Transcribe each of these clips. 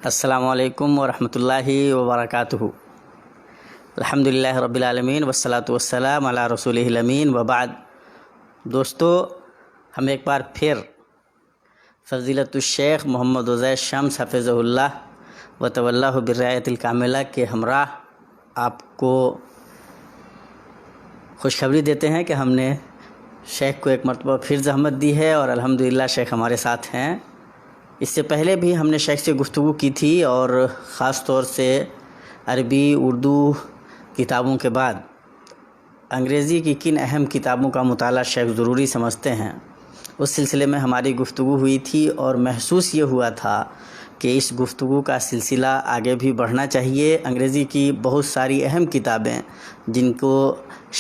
السلام علیکم ورحمۃ اللہ وبرکاتہ۔ الحمدللہ رب العالمین والصلاة والسلام علی رسولہ الامین وبعد۔ دوستو، ہم ایک بار پھر فضیلت الشیخ محمد عزیر شمس حفظہ اللہ وتولہ بالرعایت الکاملہ کے ہمراہ آپ کو خوشخبری دیتے ہیں کہ ہم نے شیخ کو ایک مرتبہ پھر زحمت دی ہے اور الحمدللہ شیخ ہمارے ساتھ ہیں۔ اس سے پہلے بھی ہم نے شیخ سے گفتگو کی تھی اور خاص طور سے عربی اردو کتابوں کے بعد انگریزی کی کن اہم کتابوں کا مطالعہ شیخ ضروری سمجھتے ہیں، اس سلسلے میں ہماری گفتگو ہوئی تھی اور محسوس یہ ہوا تھا کہ اس گفتگو کا سلسلہ آگے بھی بڑھنا چاہیے۔ انگریزی کی بہت ساری اہم کتابیں جن کو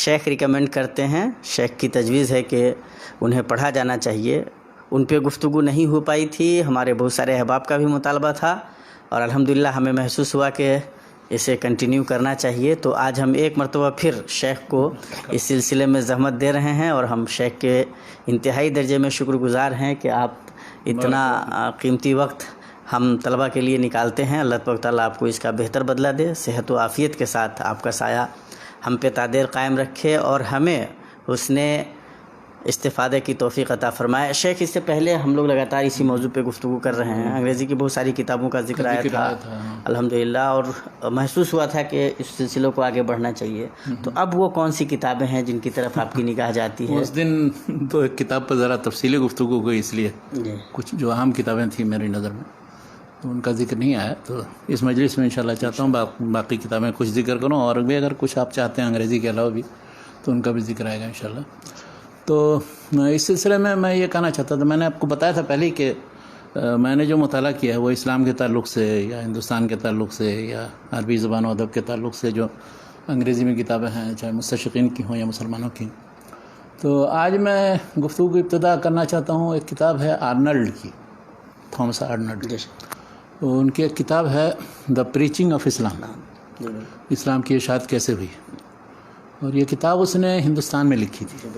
شیخ ریکمینڈ کرتے ہیں، شیخ کی تجویز ہے کہ انہیں پڑھا جانا چاہیے، ان پہ گفتگو نہیں ہو پائی تھی۔ ہمارے بہت سارے احباب کا بھی مطالبہ تھا اور الحمدللہ ہمیں محسوس ہوا کہ اسے کنٹینیو کرنا چاہیے، تو آج ہم ایک مرتبہ پھر شیخ کو اس سلسلے میں زحمت دے رہے ہیں اور ہم شیخ کے انتہائی درجے میں شکر گزار ہیں کہ آپ اتنا قیمتی وقت ہم طلبہ کے لیے نکالتے ہیں۔ اللہ تبارک تعالیٰ آپ کو اس کا بہتر بدلہ دے، صحت و عافیت کے ساتھ آپ کا سایہ ہم پہ تا دیر قائم رکھے اور ہمیں حسن استفادے کی توفیق عطا فرمائے۔ شیخ، اس سے پہلے ہم لوگ لگاتار اسی موضوع پہ گفتگو کر رہے ہیں، انگریزی کی بہت ساری کتابوں کا ذکر آیا تھا الحمدللہ، اور محسوس ہوا تھا کہ اس سلسلوں کو آگے بڑھنا چاہیے۔ تو اب وہ کون سی کتابیں ہیں جن کی طرف آپ کی نگاہ جاتی ہے؟ اس دن تو ایک کتاب پر ذرا تفصیلی گفتگو ہوئی، اس لیے کچھ جو اہم کتابیں تھیں میری نظر میں تو ان کا ذکر نہیں آیا، تو اس مجلس میں انشاءاللہ چاہتا ہوں باقی کتابیں کچھ ذکر کروں، اور بھی اگر کچھ آپ چاہتے ہیں انگریزی کے علاوہ بھی تو ان کا بھی ذکر آئے گا انشاءاللہ۔ تو اس سلسلے میں یہ کہنا چاہتا تھا، میں نے آپ کو بتایا تھا پہلے کہ میں نے جو مطالعہ کیا ہے وہ اسلام کے تعلق سے یا ہندوستان کے تعلق سے یا عربی زبان و ادب کے تعلق سے جو انگریزی میں کتابیں ہیں، چاہے مستشرقین کی ہوں یا مسلمانوں کی۔ تو آج میں گفتگو کی ابتدا کرنا چاہتا ہوں، ایک کتاب ہے آرنلڈ کی، تھامس آرنلڈ۔ تو ان کی ایک کتاب ہے دا پریچنگ آف اسلام، اسلام کی اشاعت کیسے ہوئی، اور یہ کتاب اس نے ہندوستان میں لکھی تھی،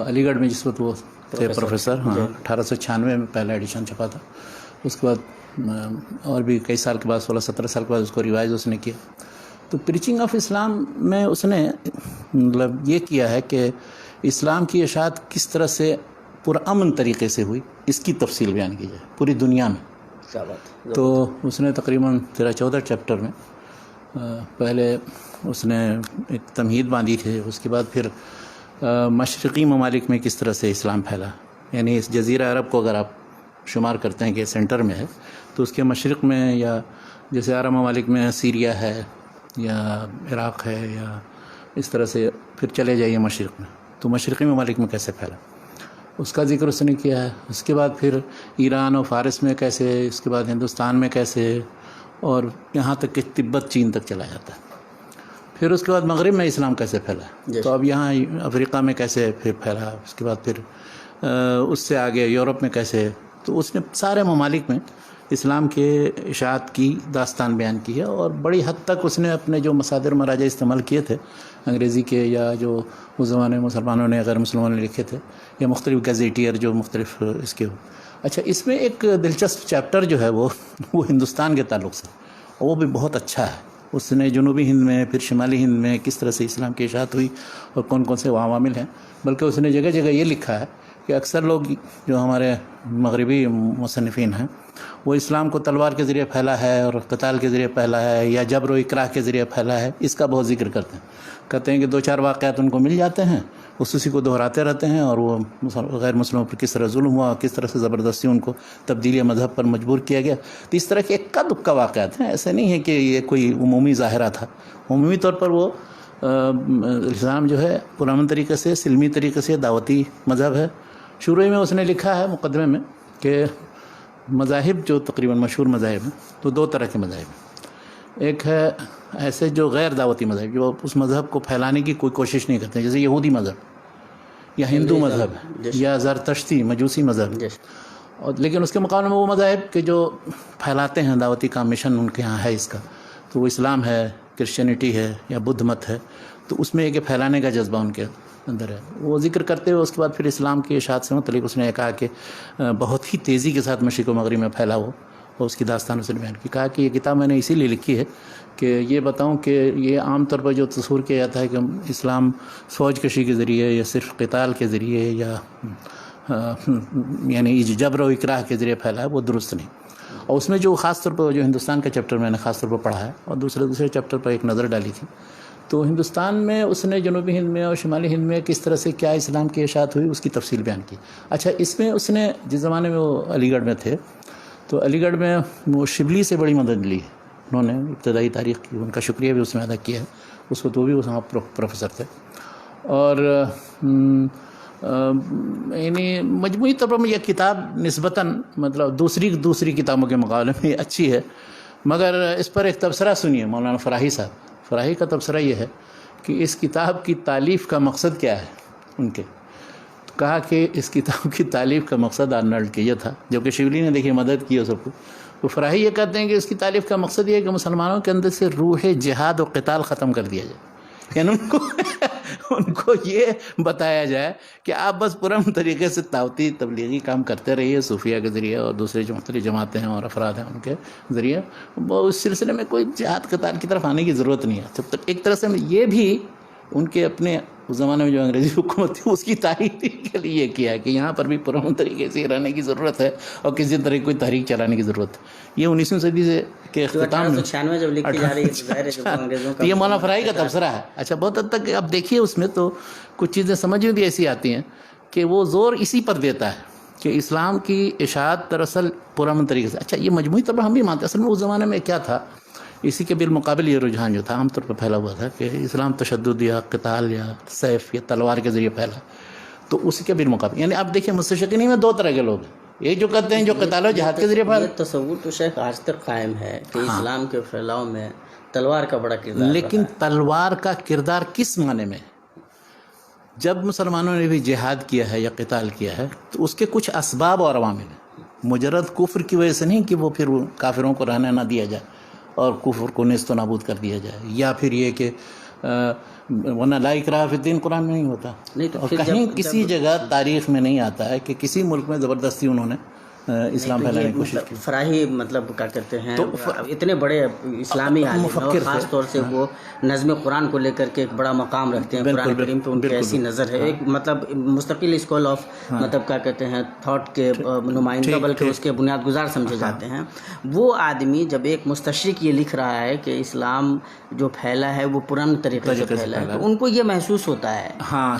علی گڑھ میں جس وقت وہ تھے پروفیسر۔ 1896 میں پہلا ایڈیشن چھپا تھا، اس کے بعد اور بھی کئی سال کے بعد 16-17 سال کے بعد اس کو ریوائز اس نے کیا۔ تو پریچنگ آف اسلام میں اس نے مطلب یہ کیا ہے کہ اسلام کی اشاعت کس طرح سے پرامن طریقے سے ہوئی، اس کی تفصیل بیان کی جائے پوری دنیا میں۔ تو اس نے تقریباً 13-14 چیپٹر میں پہلے اس نے ایک تمہید باندھی تھی، اس کے بعد پھر مشرقی ممالک میں کس طرح سے اسلام پھیلا، یعنی اس جزیرہ عرب کو اگر آپ شمار کرتے ہیں کہ سینٹر میں ہے تو اس کے مشرق میں، یا جیسے عرب ممالک میں سیریا ہے یا عراق ہے، یا اس طرح سے پھر چلے جائیے مشرق میں، تو مشرقی ممالک میں کیسے پھیلا اس کا ذکر اس نے کیا ہے۔ اس کے بعد پھر ایران اور فارس میں کیسے، اس کے بعد ہندوستان میں کیسے، اور یہاں تک کہ تبت چین تک چلا جاتا ہے۔ پھر اس کے بعد مغرب میں اسلام کیسے پھیلا، تو اب یہاں افریقہ میں کیسے پھر پھیلا، اس کے بعد پھر اس سے آگے یورپ میں کیسے۔ تو اس نے سارے ممالک میں اسلام کے اشاعت کی داستان بیان کی ہے، اور بڑی حد تک اس نے اپنے جو مصادر مراجع استعمال کیے تھے انگریزی کے، یا جو اس زمانے میں مسلمانوں نے غیر مسلمانوں نے لکھے تھے، یا مختلف گزیٹیئر جو مختلف اس کے ہو۔ اچھا، اس میں ایک دلچسپ چیپٹر جو ہے وہ ہندوستان کے تعلق سے، اور وہ بھی بہت اچھا ہے۔ اس نے جنوبی ہند میں پھر شمالی ہند میں کس طرح سے اسلام کی اشاعت ہوئی اور کون کون سے عوامل ہیں، بلکہ اس نے جگہ جگہ یہ لکھا ہے کہ اکثر لوگ جو ہمارے مغربی مصنفین ہیں وہ اسلام کو تلوار کے ذریعے پھیلا ہے اور قتال کے ذریعے پھیلا ہے یا جبر و اکراہ کے ذریعے پھیلا ہے، اس کا بہت ذکر کرتے ہیں۔ کہتے ہیں کہ 2-4 واقعات ان کو مل جاتے ہیں، اسی کو دہراتے رہتے ہیں، اور وہ غیر مسلموں پر کس طرح ظلم ہوا، کس طرح سے زبردستی ان کو تبدیلی مذہب پر مجبور کیا گیا۔ تو اس طرح کے اکا دکا واقعات ہیں، ایسے نہیں ہے کہ یہ کوئی عمومی ظاہرہ تھا۔ عمومی طور پر وہ اسلام جو ہے پرامن طریقے سے، سلمی طریقے سے دعوتی مذہب ہے۔ شروع میں اس نے لکھا ہے مقدمے میں کہ مذاہب جو تقریباً مشہور مذاہب ہیں تو 2 طرح کے مذاہب ہیں۔ ایک ہے ایسے جو غیر دعوتی مذہب، جو اس مذہب کو پھیلانے کی کوئی کوشش نہیں کرتے، جیسے یہودی مذہب یا ہندو مذہب یا زرتشتی مجوسی مذہب، اور لیکن اس کے مقابلے میں وہ مذاہب کہ جو پھیلاتے ہیں دعوتی کا مشن ان کے ہاں ہے اس کا، تو وہ اسلام ہے، کرسچینٹی ہے یا بدھ مت ہے، تو اس میں ایک پھیلانے کا جذبہ ان کے اندر ہے۔ وہ ذکر کرتے ہوئے اس کے بعد پھر اسلام کی اشاعت سے متعلق اس نے کہا کہ بہت ہی تیزی کے ساتھ مشرق و مغرب میں پھیلا ہو، اور اس کی داستان اس نے بیان کی. کہا کہ یہ کتاب میں نے اسی لیے لکھی ہے کہ یہ بتاؤں کہ یہ عام طور پر جو تصور کیا جاتا ہے کہ اسلام فوج کشی کے ذریعے یا صرف قتال کے ذریعے یا یعنی جبر و اکراہ کے ذریعے پھیلا ہے، وہ درست نہیں. اور اس میں جو خاص طور پر جو ہندوستان کا چیپٹر میں نے خاص طور پر پڑھا ہے اور دوسرے چیپٹر پر ایک نظر ڈالی تھی، تو ہندوستان میں اس نے جنوبی ہند میں اور شمالی ہند میں کس طرح سے کیا اسلام کی اشاعت ہوئی اس کی تفصیل بیان کی. اچھا، اس میں اس نے جس زمانے میں وہ علی گڑھ میں تھے تو علی گڑھ میں وہ شبلی سے بڑی مدد لی. انہوں نے ابتدائی تاریخ کی، ان کا شکریہ بھی اس میں ادا کیا ہے. اس وقت وہ بھی وہاں پروفیسر تھے. اور یعنی مجموعی طور پر یہ کتاب نسبتاً مطلب دوسری کتابوں کے مقابلے میں اچھی ہے. مگر اس پر ایک تبصرہ سنیے مولانا فراہی صاحب. فراہی کا تبصرہ یہ ہے کہ اس کتاب کی تالیف کا مقصد کیا ہے ان کے. تو کہا کہ اس کتاب کی تالیف کا مقصد آرنلڈ کے یہ تھا، جبکہ شبلی نے دیکھیے مدد کی سب کو. تو فراہی یہ کہتے ہیں کہ اس کی تالیف کا مقصد یہ ہے کہ مسلمانوں کے اندر سے روح جہاد و قتال ختم کر دیا جائے. یعنی ان کو یہ بتایا جائے کہ آپ بس پرامن طریقے سے دعوتی تبلیغی کام کرتے رہیے صوفیہ کے ذریعے اور دوسرے جو مختلف جماعتیں ہیں اور افراد ہیں ان کے ذریعے. اس سلسلے میں کوئی جہاد قتال کی طرف آنے کی ضرورت نہیں ہے. جب تک ایک طرح سے یہ بھی ان کے اپنے اس زمانے میں جو انگریزی حکومت تھی اس کی تحریک کے لیے کیا ہے کہ یہاں پر بھی پرامن طریقے سے رہنے کی ضرورت ہے اور کسی طرح کی کوئی تحریک چلانے کی ضرورت ہے. یہ 19ویں صدی سے کے اختتام میں 1896 جب لکھی جا رہی ہے تو یہ مولانا فراہی کا تبصرہ ہے. اچھا، بہت حد تک اب دیکھیے اس میں تو کچھ چیزیں سمجھ میں بھی ایسی آتی ہیں کہ وہ زور اسی پر دیتا ہے کہ اسلام کی اشاعت دراصل پرامن طریقے سے. اچھا، یہ مجموعی طور پر ہم بھی مانتے ہیں. اصل میں اس زمانے میں کیا تھا، اسی کے بالمقابل یہ رجحان جو تھا عام طور پر پھیلا ہوا تھا کہ اسلام تشدد یا قتال یا سیف یا تلوار کے ذریعے پھیلا. تو اسی کے بالمقابل یعنی آپ دیکھیں مستشرقین میں دو طرح کے لوگ ہیں. ایک جو کہتے ہیں جو قتال و جہاد کے ذریعے پھیلا. یہ تصور تو شیخ آج تک قائم ہے کہ اسلام کے پھیلاؤ میں تلوار کا بڑا کردار. لیکن تلوار کا کردار کس معنی میں؟ جب مسلمانوں نے بھی جہاد کیا ہے یا قتال کیا ہے تو اس کے کچھ اسباب اور عوامل ہیں. مجرد کفر کی وجہ سے نہیں کہ وہ پھر کافروں کو رہنے نہ دیا جائے اور کفر کو نیست و نابود کر دیا جائے، یا پھر یہ کہ ورنہ لا اکراہ فی الدین قرآن میں نہیں ہوتا. اور کہیں کسی جگہ تاریخ میں نہیں آتا ہے کہ کسی ملک میں زبردستی انہوں نے اسلام پھیلانے کی کوشش کی. فراہی مطلب کیا کہتے ہیں اتنے بڑے اسلامی عالم اور خاص طور سے وہ نظم قرآن کو لے کر کے ایک بڑا مقام رکھتے ہیں. قرآن کریم پہ ان کی ایسی نظر ہے، ایک مطلب مستقل اسکول آف مطلب کیا کہتے ہیں تھاٹ کے نمائندہ بلکہ اس کے بنیاد گزار سمجھے جاتے ہیں. وہ آدمی جب ایک مستشرق یہ لکھ رہا ہے کہ اسلام جو پھیلا ہے وہ پرامن طریقے سے پھیلا ہے، تو ان کو یہ محسوس ہوتا ہے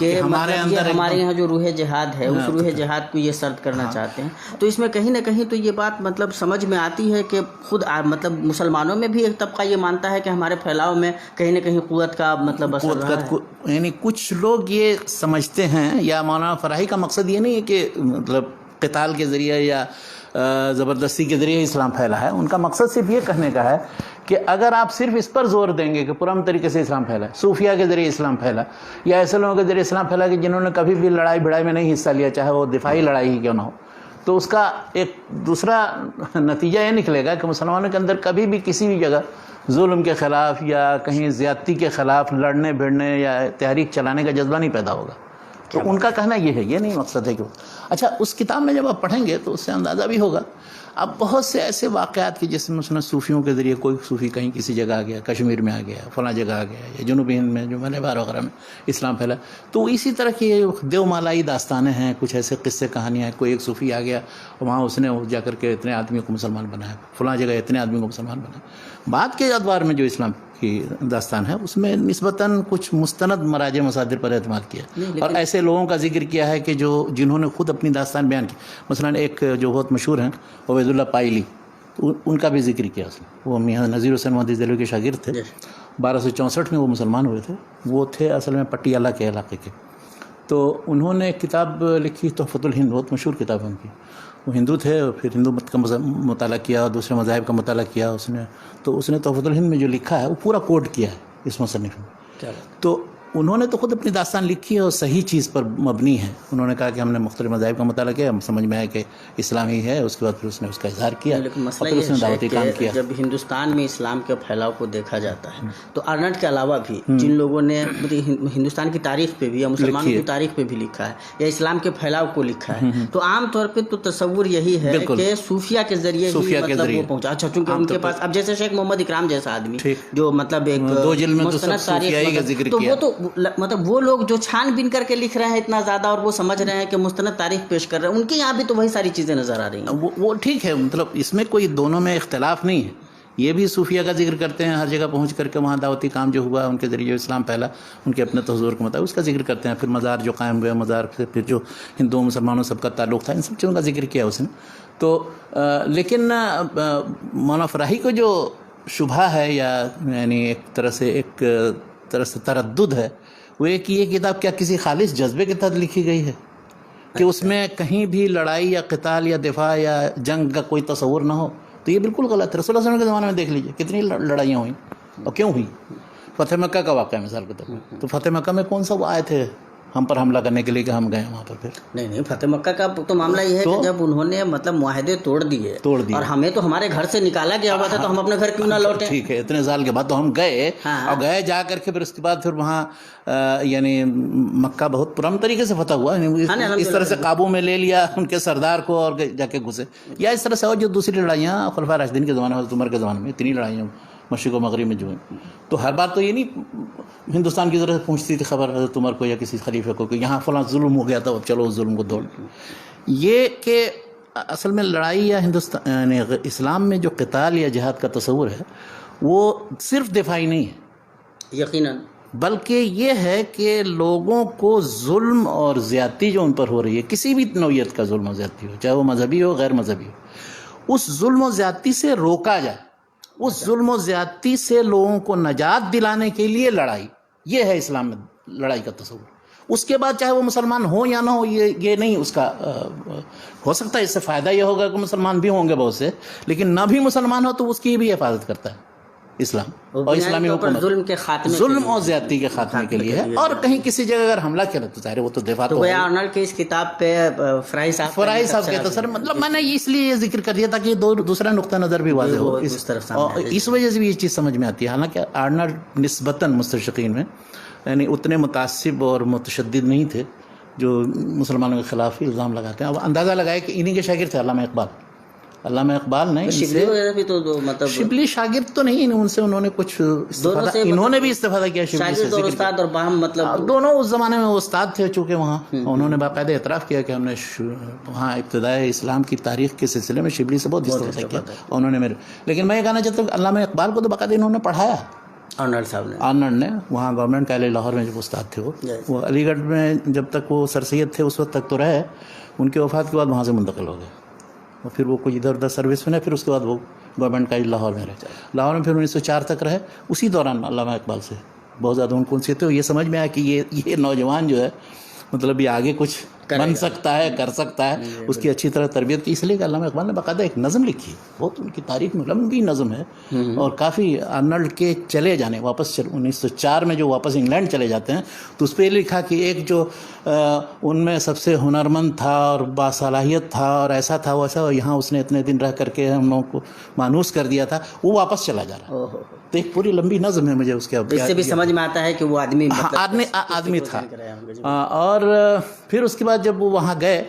کہ ہمارے یہاں جو روح جہاد ہے اس روح جہاد کو یہ سرد کرنا چاہتے ہیں. تو اس میں کہیں نہ کہیں تو یہ بات مطلب سمجھ میں آتی ہے کہ خود مطلب مسلمانوں میں بھی ایک طبقہ یہ مانتا ہے کہ ہمارے پھیلاؤ میں کہیں نہ کہیں قوت کا مطلب اثر رہا ہے. یعنی کچھ لوگ یہ سمجھتے ہیں، یا مولانا فراہی کا مقصد یہ نہیں ہے کہ مطلب قتال کے ذریعے یا زبردستی کے ذریعے اسلام پھیلا ہے. ان کا مقصد صرف یہ کہنے کا ہے کہ اگر آپ صرف اس پر زور دیں گے کہ پرامن طریقے سے اسلام پھیلا، صوفیہ کے ذریعے اسلام پھیلا، یا ایسے لوگوں کے ذریعے اسلام پھیلا کہ جنہوں نے کبھی بھی لڑائی بھڑائی میں نہیں حصہ لیا، چاہے وہ دفاعی لڑائی ہی کیوں نہ ہو، تو اس کا ایک دوسرا نتیجہ یہ نکلے گا کہ مسلمانوں کے اندر کبھی بھی کسی بھی جگہ ظلم کے خلاف یا کہیں زیادتی کے خلاف لڑنے بھیڑنے یا تحریک چلانے کا جذبہ نہیں پیدا ہوگا. تو ان کا کہنا یہ ہے، یہ نہیں مقصد ہے کہ اچھا اس کتاب میں جب آپ پڑھیں گے تو اس سے اندازہ بھی ہوگا. اب بہت سے ایسے واقعات کی جس میں مثلا صوفیوں کے ذریعے کوئی صوفی کہیں کسی جگہ آ گیا، کشمیر میں آ گیا، فلاں جگہ آ گیا، یا جنوبی ہند میں جو ملبار وغیرہ میں اسلام پھیلا، تو اسی طرح کی دیو مالائی داستانیں ہیں، کچھ ایسے قصے کہانیاں ہیں. کوئی ایک صوفی آ گیا وہاں اس نے جا کر کے اتنے آدمی کو مسلمان بنایا، فلاں جگہ اتنے آدمی کو مسلمان بنایا. بعد کے ادوار میں جو اسلام کی داستان ہے اس میں نسبتاً کچھ مستند مراجع مصادر پر اعتماد کیا اور ایسے لوگوں کا ذکر کیا ہے کہ جنہوں نے خود اپنی داستان بیان کی. مثلا ایک جو بہت مشہور ہیں عبید اللہ پائلی، ان کا بھی ذکر کیا اس نے. وہ میاں نذیر حسین مہدی دہلوی کے شاگرد تھے. 1264 میں وہ مسلمان ہوئے تھے. وہ تھے اصل میں پٹیالہ کے علاقے کے. تو انہوں نے کتاب لکھی تحفۃ الہند، بہت مشہور کتاب ہے ان کی. وہ ہندو تھے، پھر ہندو مت کا مطالعہ کیا اور دوسرے مذاہب کا مطالعہ کیا اس نے. تو اس نے تحفۃ الہند میں جو لکھا ہے وہ پورا کوٹ کیا ہے اس مصنف میں. تو انہوں نے تو خود اپنی داستان لکھی ہے اور صحیح چیز پر مبنی ہے. انہوں نے کہا کہ ہم نے مختلف مذاہب کا مطالعہ کیا, ہم سمجھ میں آیا کہ اسلام ہی ہے. اس کے بعد پھر اس نے اس کا اظہار کیا لیکن اور مسئلہ پھر اس نے یہ دعوتی کام ہے کیا. کہ جب ہندوستان میں اسلام کے پھیلاؤ کو دیکھا جاتا ہے تو ارنٹ کے علاوہ بھی جن لوگوں نے ہندوستان کی تاریخ پہ بھی یا مسلمانوں کی تاریخ پہ بھی لکھا ہے یا اسلام کے پھیلاؤ کو لکھا ہے, تو عام طور پہ تو تصور یہی ہے کہ صوفیہ کے ذریعے ہی مطلب وہ پہنچا. اچھا, چونکہ ان کے پاس اب جیسے شیخ محمد اکرام جیسا آدمی جو مطلب ایک مستند تاریخ, تو وہ تو مطلب وہ لوگ جو چھان بین کر کے لکھ رہے ہیں اتنا زیادہ اور وہ سمجھ رہے ہیں کہ مستند تاریخ پیش کر رہے ہیں, ان کے یہاں بھی تو وہی ساری چیزیں نظر آ رہی ہیں. وہ ٹھیک ہے, مطلب اس میں کوئی دونوں میں اختلاف نہیں ہے. یہ بھی صوفیہ کا ذکر کرتے ہیں, ہر جگہ پہنچ کر کے وہاں دعوتی کام جو ہوا ان کے ذریعے اسلام پھیلا, ان کے اپنے تصور کے مطابق اس کا ذکر کرتے ہیں. پھر مزار جو قائم ہوئے, مزار پھر جو ہندوؤں مسلمانوں سب کا تعلق تھا, ان سب چیزوں کا ذکر کیا اس نے. تو لیکن مولانا فراہی کو جو شبہ ہے یا یعنی ایک طرح سے تردد ہے, وہ یہ کہ یہ کتاب کیا کسی خالص جذبے کے تحت لکھی گئی ہے کہ اس میں کہیں بھی لڑائی یا قتال یا دفاع یا جنگ کا کوئی تصور نہ ہو. تو یہ بالکل غلط ہے. رسول اللہ صلی اللہ علیہ وسلم کے زمانے میں دیکھ لیجئے کتنی لڑائیاں ہوئیں اور کیوں ہوئی. فتح مکہ کا واقعہ مثال کے طور پر, تو فتح مکہ میں کون سا وہ آئے تھے ہم پر حملہ کرنے کے لیے کہ ہم گئے وہاں پر؟ پھر نہیں, فتح مکہ کا تو معاملہ یہ ہے کہ جب انہوں نے مطلب معاہدے توڑ دیے اور ہمیں تو ہمارے گھر سے نکالا گیا ہوا تھا, تو ہم اپنے گھر کیوں نہ لوٹیں. ٹھیک ہے, اتنے سال کے بعد تو ہم گئے اور گئے جا کر کے پھر اس کے بعد پھر وہاں یعنی مکہ بہت پرامن طریقے سے فتح ہوا, اس طرح سے قابو میں لے لیا ان کے سردار کو اور جا کے گھسے. یا اس طرح سے اور جو دوسری لڑائیاں خلفاء راشدین کے زمانے میں, حضرت عمر کے زمانے میں اتنی لڑائیاں مشرق و مغرب میں جو ہیں, تو ہر بار تو یہ نہیں ہندوستان کی طرف پہنچتی تھی خبر حضرت عمر کو یا کسی خلیفہ کو کہ یہاں فلاں ظلم ہو گیا تھا, چلو اس ظلم کو دوڑ. یہ کہ اصل میں لڑائی یا ہندوستان یعنی اسلام میں جو قتال یا جہاد کا تصور ہے وہ صرف دفاعی نہیں ہے یقیناً, بلکہ یہ ہے کہ لوگوں کو ظلم اور زیادتی جو ان پر ہو رہی ہے, کسی بھی نوعیت کا ظلم و زیادتی ہو, چاہے وہ مذہبی ہو غیر مذہبی ہو, اس ظلم و زیادتی سے روکا جائے. اس ظلم و زیادتی سے لوگوں کو نجات دلانے کے لیے لڑائی, یہ ہے اسلام میں لڑائی کا تصور. اس کے بعد چاہے وہ مسلمان ہو یا نہ ہو, یہ نہیں اس کا ہو سکتا ہے. اس سے فائدہ یہ ہوگا کہ مسلمان بھی ہوں گے بہت سے, لیکن نہ بھی مسلمان ہو تو اس کی بھی حفاظت کرتا ہے اسلام. اور اسلامی حکومت ظلم کے خاتمے, ظلم اور زیادتی کے خاتمے کے لیے ہے. اور کہیں کسی جگہ اگر حملہ کیا تو ظاہر وہ تو دفاع تو ارنلڈ کی اس کتاب پہ فراہی صاحب کہتا سر, مطلب میں نے اس لیے یہ ذکر کر دیا تاکہ دوسرا نقطہ نظر بھی واضح ہو, اس وجہ سے بھی یہ چیز سمجھ میں آتی ہے. حالانکہ ارنلڈ نسبتاً مستشرقین میں یعنی اتنے متعصب اور متشدد نہیں تھے جو مسلمانوں کے خلاف الزام لگاتے ہیں. اب اندازہ لگائے کہ انہی کے شاگرد تھے علامہ اقبال نے شبلی شاگرد تو نہیں, ان سے انہوں نے کچھ استفادہ, انہوں نے بھی استفادہ کیا شبلی سے. استاد اور باہم مطلب دونوں اس زمانے میں استاد تھے, چونکہ وہاں انہوں نے باقاعدہ اعتراف کیا کہ ہم نے وہاں ابتدائے اسلام کی تاریخ کے سلسلے میں شبلی سے بہت استفادہ کیا. انہوں نے لیکن میں یہ کہنا چاہتا ہوں کہ علامہ اقبال کو تو باقاعدہ انہوں نے پڑھایا, ارنلڈ صاحب نے, ارنلڈ نے وہاں گورنمنٹ کالج لاہور میں جو استاد تھے وہ علی گڑھ میں جب تک وہ سر سید تھے اس وقت تک تو رہے. ان کے وفات کے بعد وہاں سے منتقل ہو گئے اور پھر وہ کچھ ادھر ادھر سروس میں, پھر اس کے بعد وہ گورنمنٹ کالج لاہور میں رہے. لاہور میں پھر 1904 تک رہے. اسی دوران علامہ اقبال سے بہت زیادہ ان کو انسیت ہوئی. یہ سمجھ میں آیا کہ یہ نوجوان جو ہے مطلب یہ آگے کچھ بن سکتا ہے, کر سکتا ہے, اس کی اچھی طرح تربیت کی. اس لیے کہ علامہ اقبال نے باقاعدہ ایک نظم لکھی, بہت ان کی تاریخ میں لمبی نظم ہے, اور کافی ارنلڈ کے چلے جانے واپس 1904 میں جو واپس انگلینڈ چلے جاتے ہیں تو اس پہ یہ لکھا کہ ایک جو ان میں سب سے ہنرمند تھا اور باصلاحیت تھا اور ایسا تھا ویسا, اور یہاں اس نے اتنے دن رہ کر کے ہم لوگوں کو مانوس کر دیا تھا, وہ واپس چلا جا رہا. تو ایک پوری لمبی نظم ہے. مجھے اس کے اس سے بھی سمجھ میں آتا ہے کہ وہ آدمی تھا. اور پھر اس کے بعد جب وہ وہاں گئے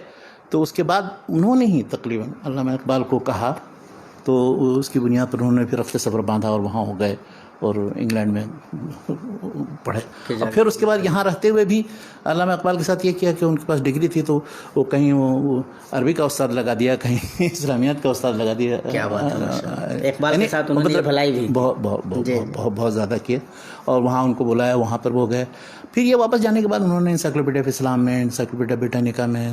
تو اس کے بعد انہوں نے ہی تقریباً علامہ اقبال کو کہا, تو اس کی بنیاد پر انہوں نے پھر رفت سفر باندھا اور وہاں ہو گئے اور انگلینڈ میں پڑھے. اور پھر اس کے بعد یہاں رہتے ہوئے بھی علامہ اقبال کے ساتھ یہ کیا کہ ان کے پاس ڈگری تھی تو وہ کہیں وہ عربی کا استاد لگا دیا, کہیں اسلامیات کا استاد لگا دیا. کیا بات ہے, اقبال کے ساتھ انہوں نے بھلائی بھی بہت زیادہ کیے. اور وہاں ان کو بلایا, وہاں پر وہ گئے. پھر یہ واپس جانے کے بعد انہوں نے انسائکلوپیڈیا آف اسلام میں, انسائکلوپیڈیا بریٹانیکا میں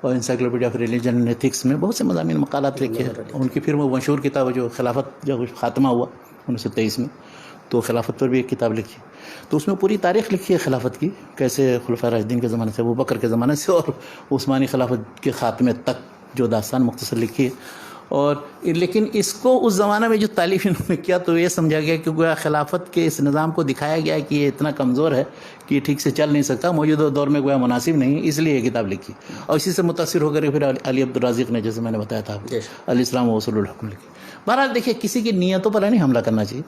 اور encyclopedia of religion and ethics میں بہت سے مضامین مقالات لکھے. ان کی پھر وہ مشہور کتاب جو خلافت جو خاتمہ ہوا 1923 میں, تو خلافت پر بھی ایک کتاب لکھی. تو اس میں پوری تاریخ لکھی ہے خلافت کی, کیسے خلفاء راشدین کے زمانے سے, ابو بکر کے زمانے سے اور عثمانی خلافت کے خاتمے تک جو داستان مختصر لکھی ہے. اور لیکن اس کو اس زمانہ میں جو تالیف انہوں نے کیا تو یہ سمجھا گیا کہ گویا خلافت کے اس نظام کو دکھایا گیا کہ یہ اتنا کمزور ہے کہ یہ ٹھیک سے چل نہیں سکتا، موجودہ دور میں گویا مناسب نہیں، اس لیے یہ کتاب لکھی، اور اسی سے متاثر ہو کر پھر علی عبدالرازق نے، جیسے میں نے بتایا تھا، الاسلام و اصول الحکم لکھی۔ بہرحال دیکھیے، کسی کی نیتوں پر نہیں حملہ کرنا چاہیے،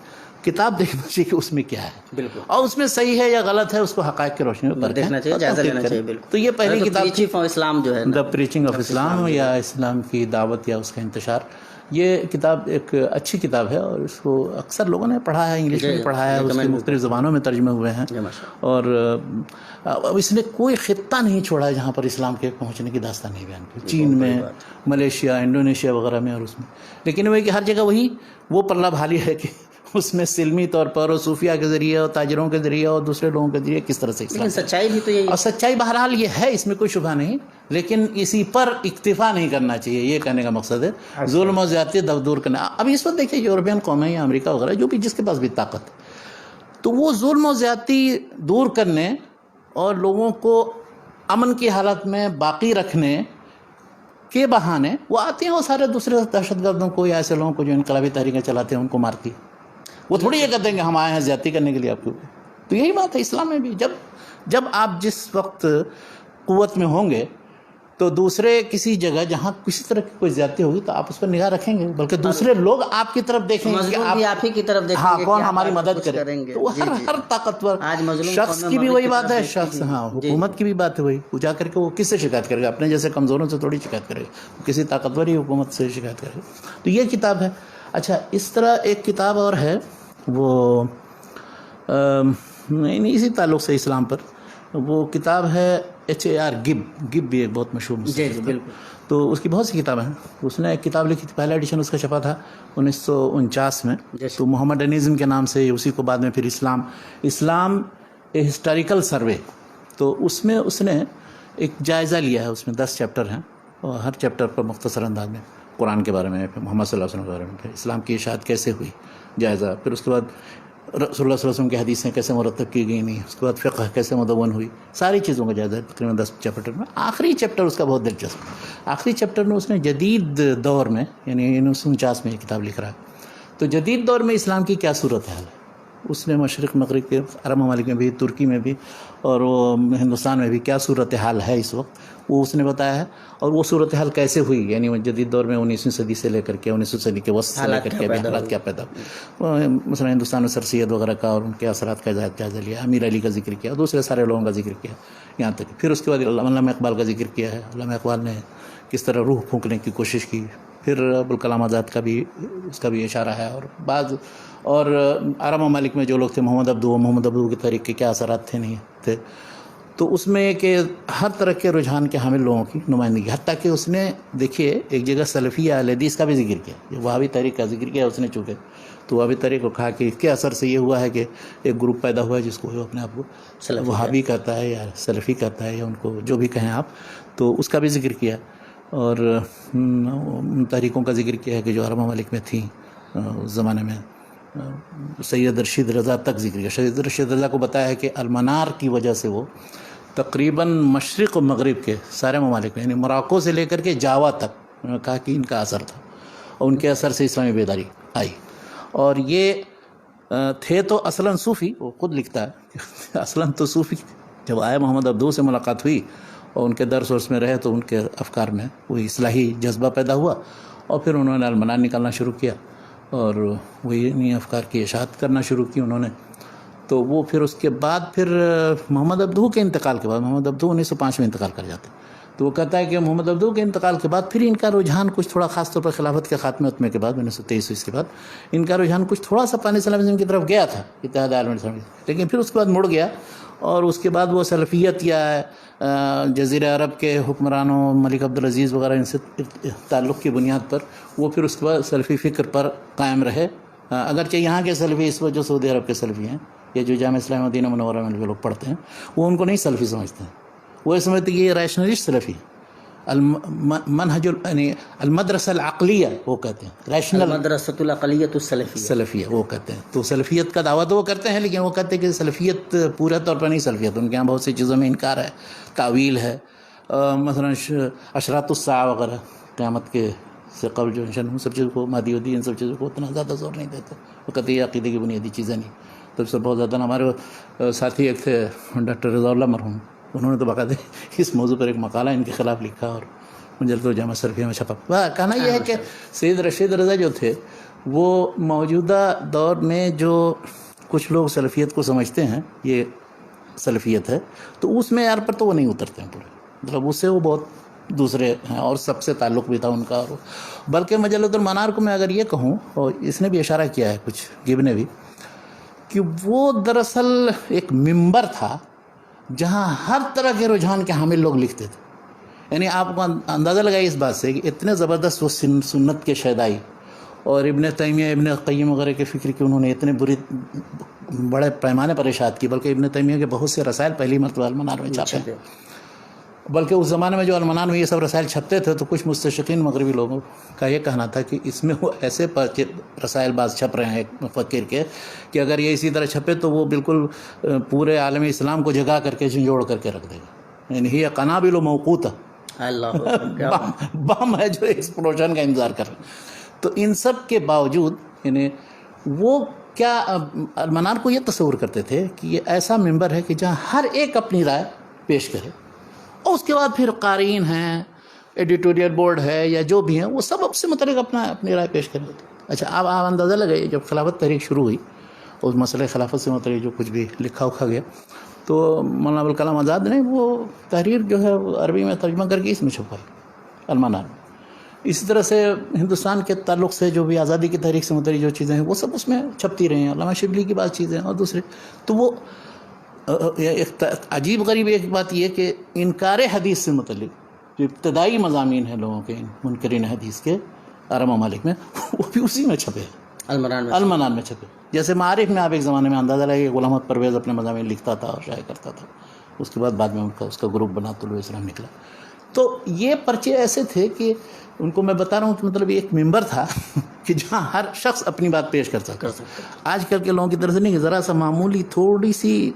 کتاب دیکھنا چاہیے کہ اس میں کیا ہے، بالکل، اور اس میں صحیح ہے یا غلط ہے اس کو حقائق کی روشنی میں دیکھنا چاہیے، جائزہ لینا چاہیے، بالکل۔ تو یہ پہلی کتاب تھی، اسلام جو ہے دا پریچنگ آف اسلام، یا اسلام کی دعوت یا اس کا انتشار۔ یہ کتاب ایک اچھی کتاب ہے، اور اس کو اکثر لوگوں نے پڑھا ہے، انگلش میں پڑھا ہے، اس کے مختلف زبانوں میں ترجمے ہوئے ہیں، اور اس نے کوئی خطہ نہیں چھوڑا ہے جہاں پر اسلام کے پہنچنے کی داستان نہیں بیان کی، چین میں، ملیشیا، انڈونیشیا وغیرہ میں، اور اس میں، لیکن وہ کہ ہر جگہ وہی وہ پلہ بھاری ہے کہ اس میں سلمی طور پر اور صوفیہ کے ذریعے اور تاجروں کے ذریعے اور دوسرے لوگوں کے ذریعے کس طرح سے اسلام، لیکن سچائی بھی تو یہی ہے، اور سچائی بہرحال یہ ہے، اس میں کوئی شبہ نہیں، لیکن اسی پر اکتفا نہیں کرنا چاہیے، یہ کہنے کا مقصد ہے، ظلم و زیادتی دور کرنا۔ ابھی اس وقت دیکھیے یورپین قومیں یا امریکہ وغیرہ جو بھی، جس کے پاس بھی طاقت، تو وہ ظلم و زیادتی دور کرنے اور لوگوں کو امن کی حالت میں باقی رکھنے کے بہانے وہ آتے ہیں، وہ سارے دوسرے دہشت گردوں کو یا ایسے لوگوں کو جو انقلابی تحریکیں چلاتے ہیں ان کو مارتی، وہ تھوڑی یہ کہتے ہیں کہ ہم آئے ہیں زیادتی کرنے کے لیے آپ کے اوپر۔ تو یہی بات ہے اسلام میں بھی، جب آپ جس وقت قوت میں ہوں گے تو دوسرے کسی جگہ جہاں کسی طرح کی کوئی زیادتی ہوگی تو آپ اس پر نگاہ رکھیں گے، بلکہ دوسرے لوگ آپ کی طرف دیکھیں گے کہ آپ ہی کی طرف دیکھیں ہاں گے، کون ہماری مدد کریں گے۔ تو ہر طاقتور شخص کی بھی وہی بات ہے، شخص، ہاں حکومت کی بھی بات ہے وہی، وہ جا کر کے وہ کس سے شکایت کرے گا؟ اپنے جیسے کمزوروں سے تھوڑی شکایت کرے گا، کسی طاقتور ہی حکومت سے شکایت کرے گا۔ تو یہ کتاب ہے۔ اچھا، اس طرح ایک کتاب اور ہے، وہ نہیں اسی تعلق سے اسلام پر، وہ کتاب ہے H.A.R. گب بھی ایک بہت مشہور مصنف ہے، تو اس کی بہت سی کتابیں ہیں۔ اس نے ایک کتاب لکھی تھی، پہلا ایڈیشن اس کا چھپا تھا 1949 میں، تو محمدنزم کے نام سے، اسی کو بعد میں پھر اسلام اے ہسٹوریکل سروے، تو اس میں اس نے ایک جائزہ لیا ہے، اس میں 10 چیپٹر ہیں، اور ہر چیپٹر پر مختصر انداز میں قرآن کے بارے میں، پھر محمد صلی اللہ علیہ وسلم کے بارے میں، پھر اسلام کی اشاعت کیسے ہوئی جائزہ، پھر اس کے بعد رسول اللہ صلی اللہ علیہ وسلم کی حدیثیں کیسے مرتب کی گئی نہیں، اس کے بعد فقہ کیسے مدون ہوئی، ساری چیزوں کا جائزہ تقریباً 10 چیپٹر میں۔ آخری چیپٹر اس کا بہت دلچسپ، آخری چیپٹر میں اس نے جدید دور میں، یعنی 1949 میں یہ کتاب لکھ رہا ہے، تو جدید دور میں اسلام کی کیا صورت حال ہے، اس نے مشرق مغرب کے عرب ممالک میں بھی، ترکی میں بھی، اور وہ ہندوستان میں بھی کیا صورتحال ہے اس وقت، وہ اس نے بتایا ہے، اور وہ صورتحال کیسے ہوئی، یعنی وہ جدید دور میں 19ویں صدی سے لے کر کے 19ویں صدی کے وسط سے لے کر کے حالات کیا پیدا ہوئے، مثلا ہندوستان میں سر سید وغیرہ کا اور ان کے اثرات کا جائزہ لیا، امیر علی کا ذکر کیا، دوسرے سارے لوگوں کا ذکر کیا یہاں تک، پھر اس کے بعد علامہ اقبال کا ذکر کیا ہے، علامہ اقبال نے کس طرح روح پھونکنے کی کوشش کی، پھر ابوالکلام آزاد کا بھی، اس کا بھی اشارہ ہے، اور بعض اور عرب ممالک میں جو لوگ تھے، محمد عبدو کی تحریک کے کیا اثرات تھے نہیں تھے، تو اس میں کہ ہر طرح کے رجحان کے حامل لوگوں کی نمائندگی، حتیٰ کہ اس نے دیکھیے ایک جگہ سلفی اہل حدیث کا بھی ذکر کیا، وہابی تحریک کا ذکر کیا اس نے، چونکہ تو وہابی تحریک کو کہا کہ اس کے اثر سے یہ ہوا ہے کہ ایک گروپ پیدا ہوا ہے جس کو اپنے آپ کو وہابی کہتا ہے یا سلفی کہتا ہے، یا ان کو جو بھی کہیں آپ، تو اس کا بھی ذکر کیا، اور ان تحریکوں کا ذکر کیا ہے کہ جو عرب ممالک میں تھیں اس زمانے میں، سید رشید رضا تک ذکر کیا، سید رشید رضا کو بتایا ہے کہ المنار کی وجہ سے وہ تقریباً مشرق و مغرب کے سارے ممالک میں، یعنی موراکو سے لے کر کے جاوا تک، انہوں نے کہا کہ ان کا اثر تھا، اور ان کے اثر سے اسلامی بیداری آئی، اور یہ تھے تو اصلاً صوفی، وہ خود لکھتا ہے کہ اصلاً تو صوفی، جب آئے محمد عبدو سے ملاقات ہوئی اور ان کے درس ورس میں رہے تو ان کے افکار میں وہی اصلاحی جذبہ پیدا ہوا، اور پھر انہوں نے المنار نکالنا شروع کیا، اور وہی انہیں افکار کی اشاعت کرنا شروع کی انہوں نے، تو وہ پھر اس کے بعد پھر محمد عبدو کے انتقال کے بعد، محمد عبدو 1905 میں انتقال کر جاتے، تو وہ کہتا ہے کہ محمد عبدو کے انتقال کے بعد پھر ان کا رجحان کچھ تھوڑا، خاص طور پر خلافت کے خاتمے کے بعد 1923 کے بعد ان کا رجحان کچھ تھوڑا سا پانی اسلامزم کی طرف گیا تھا، اتحاد عالم اسلامی، لیکن پھر اس کے بعد مڑ گیا، اور اس کے بعد وہ سلفیت یا جزیرہ عرب کے حکمرانوں ملک عبدالعزیز وغیرہ ان سے تعلق کی بنیاد پر وہ پھر اس کے بعد سلفی فکر پر قائم رہے، اگرچہ یہاں کے سلفی اس وجہ سعودی عرب کے سلفی ہیں، یہ جو جامعہ اسلامیہ مدینہ منورہ میں جو لوگ پڑھتے ہیں وہ ان کو نہیں سلفی سمجھتے ہیں، وہ یہ سمجھتے ہیں کہ یہ ریشنلسٹ سلفی، یعنی المدرسہ العقلیہ وہ کہتے ہیں، ریشنل مدرسۃ العقلیۃ سلفیہ وہ کہتے ہیں، تو سلفیت کا دعویٰ تو وہ کرتے ہیں، لیکن وہ کہتے ہیں کہ سلفیت پورے طور پر نہیں سلفیت، ان کے یہاں بہت سی چیزوں میں انکار ہے، تعویل ہے، مثلا اشراط الساعہ وغیرہ، قیامت کے سے قبل جو انشاءاللہ سب چیزوں کو مادی ودی ان سب چیزوں کو اتنا زیادہ زور نہیں دیتے، وہ قطعی عقیدے کی بنیادی چیزیں نہیں. تب سے بہت زیادہ ہمارے ساتھی ایک تھے ڈاکٹر رضا اللہ مرحوم، انہوں نے تو باقاعدہ اس موضوع پر ایک مقالہ ان کے خلاف لکھا اور مجلد جامع سلفیہ میں چھپا. کہنا یہ ہے کہ سید رشید رضا جو تھے وہ موجودہ دور میں جو کچھ لوگ سلفیت کو سمجھتے ہیں یہ سلفیت ہے، تو اس معیار پر تو وہ نہیں اترتے ہیں پورے، مطلب اس سے وہ بہت دوسرے ہیں اور سب سے تعلق بھی تھا ان کا. اور بلکہ مجلۃ المنار کو میں اگر یہ کہوں، اور اس نے بھی اشارہ کیا ہے کچھ گب نے بھی، کہ وہ دراصل ایک منبر تھا جہاں ہر طرح کے رجحان کے حامل لوگ لکھتے تھے. یعنی آپ کو اندازہ لگائیے اس بات سے کہ اتنے زبردست وہ سنت کے شیدائی اور ابن تیمیہ ابن قیم وغیرہ کے فکر کی انہوں نے اتنے بڑے پیمانے پر اشاعت کی. بلکہ ابن تیمیہ کے بہت سے رسائل پہلی مرتبہ المنار میں چھاپے ہیں. بلکہ اس زمانے میں جو المنار میں یہ سب رسائل چھپتے تھے تو کچھ مستشرقین مغربی لوگوں کا یہ کہنا تھا کہ اس میں وہ ایسے رسائل بعض چھپ رہے ہیں ایک مفکر کے کہ اگر یہ اسی طرح چھپے تو وہ بالکل پورے عالم اسلام کو جگا کر کے جھنجھوڑ کر کے رکھ دے گا. یعنی یہ قنابل و موقوت بم ہے جو ایکسپلوژن کا انتظار کر رہے ہیں. تو ان سب کے باوجود یعنی وہ کیا المنار کو یہ تصور کرتے تھے کہ یہ ایسا ممبر ہے کہ جہاں ہر ایک اپنی رائے پیش کرے، اور اس کے بعد پھر قارئین ہیں، ایڈیٹوریل بورڈ ہے یا جو بھی ہیں، وہ سب سے متعلق اپنی رائے پیش کریں. اچھا آپ اندازہ لگائیے جب خلافت تحریک شروع ہوئی، اس مسئلہ خلافت سے متعلق جو کچھ بھی لکھا گیا تو مولانا ابوالکلام آزاد نے وہ تحریر جو ہے عربی میں ترجمہ کر کے اس میں چھپائی المنار میں. اسی طرح سے ہندوستان کے تعلق سے جو بھی آزادی کی تحریک سے متعلق جو چیزیں ہیں وہ سب اس میں چھپتی رہی ہیں. علامہ شبلی کی بعض چیزیں اور دوسرے. تو وہ ایک عجیب غریب ایک بات یہ کہ انکار حدیث سے متعلق جو ابتدائی مضامین ہیں لوگوں کے منکرین حدیث کے عرب ممالک میں وہ بھی اسی میں چھپے ہیں، المنار میں چھپے. جیسے معارف میں آپ ایک زمانے میں اندازہ لگے کہ غلام احمد پرویز اپنے مضامین لکھتا تھا اور شائع کرتا تھا، اس کے بعد میں اس کا گروپ بنا طلوع اسلام نکلا. تو یہ پرچے ایسے تھے کہ ان کو میں بتا رہا ہوں کہ مطلب ایک ممبر تھا کہ جہاں ہر شخص اپنی بات پیش کر سکتا. آج کل کے لوگوں کی طرف سے نہیں کہ ذرا سا معمولی تھوڑی سی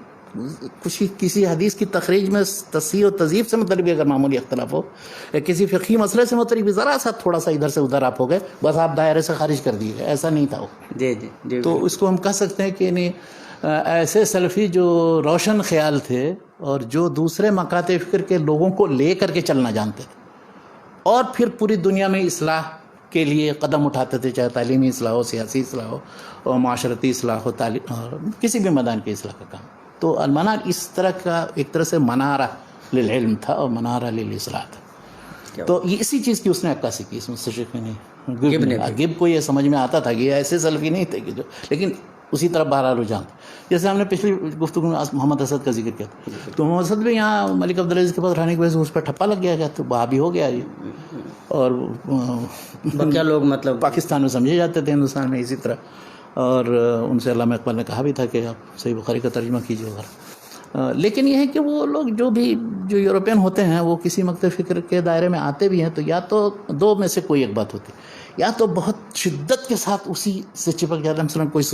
کسی حدیث کی تخریج میں تصحیح و تضعیف سے متعلق اگر معمولی اختلاف ہو یا کسی فقہی مسئلے سے متعلق ذرا سا تھوڑا سا ادھر سے ادھر آپ ہو گئے بس آپ دائرے سے خارج کر دیے گئے. ایسا نہیں تھا وہ. جی. تو اس کو ہم کہہ سکتے ہیں کہ ایسے سلفی جو روشن خیال تھے اور جو دوسرے مکاتب فکر کے لوگوں کو لے کر کے چلنا جانتے تھے اور پھر پوری دنیا میں اصلاح کے لیے قدم اٹھاتے تھے، چاہے تعلیمی اصلاح ہو، سیاسی اصلاح ہو اور معاشرتی اصلاح ہو، اور کسی بھی میدان کی اصلاح کا کام. تو المنار اس طرح کا ایک طرح سے منارہ للعلم تھا اور منارہ للاصلاح تھا. تو یہ اسی چیز کی اس نے عکاسی کی اس مستشرق نے. گب کو یہ سمجھ میں آتا تھا کہ یہ ایسے سلفی نہیں تھے کہ جو، لیکن اسی طرح بہرحال رجحان. جیسے ہم نے پچھلی گفتگو میں محمد اسد کا ذکر کیا تھا، تو محمد اسد بھی یہاں ملک عبدالعزیز کے پاس رہنے کی وجہ سے اس پر ٹھپا لگ گیا تو وہابی ہو گیا یہ. اور کیا لوگ مطلب پاکستان میں سمجھے جاتے تھے ہندوستان میں اسی طرح. اور ان سے علامہ اقبال نے کہا بھی تھا کہ آپ صحیح بخاری کا ترجمہ کیجیے وغیرہ. لیکن یہ ہے کہ وہ لوگ جو یورپین ہوتے ہیں وہ کسی مکتب فکر کے دائرے میں آتے بھی ہیں تو یا تو دو میں سے کوئی ایک بات ہوتی ہے، یا تو بہت شدت کے ساتھ اسی سے چپک جاتا ہے. مثلاً کوئی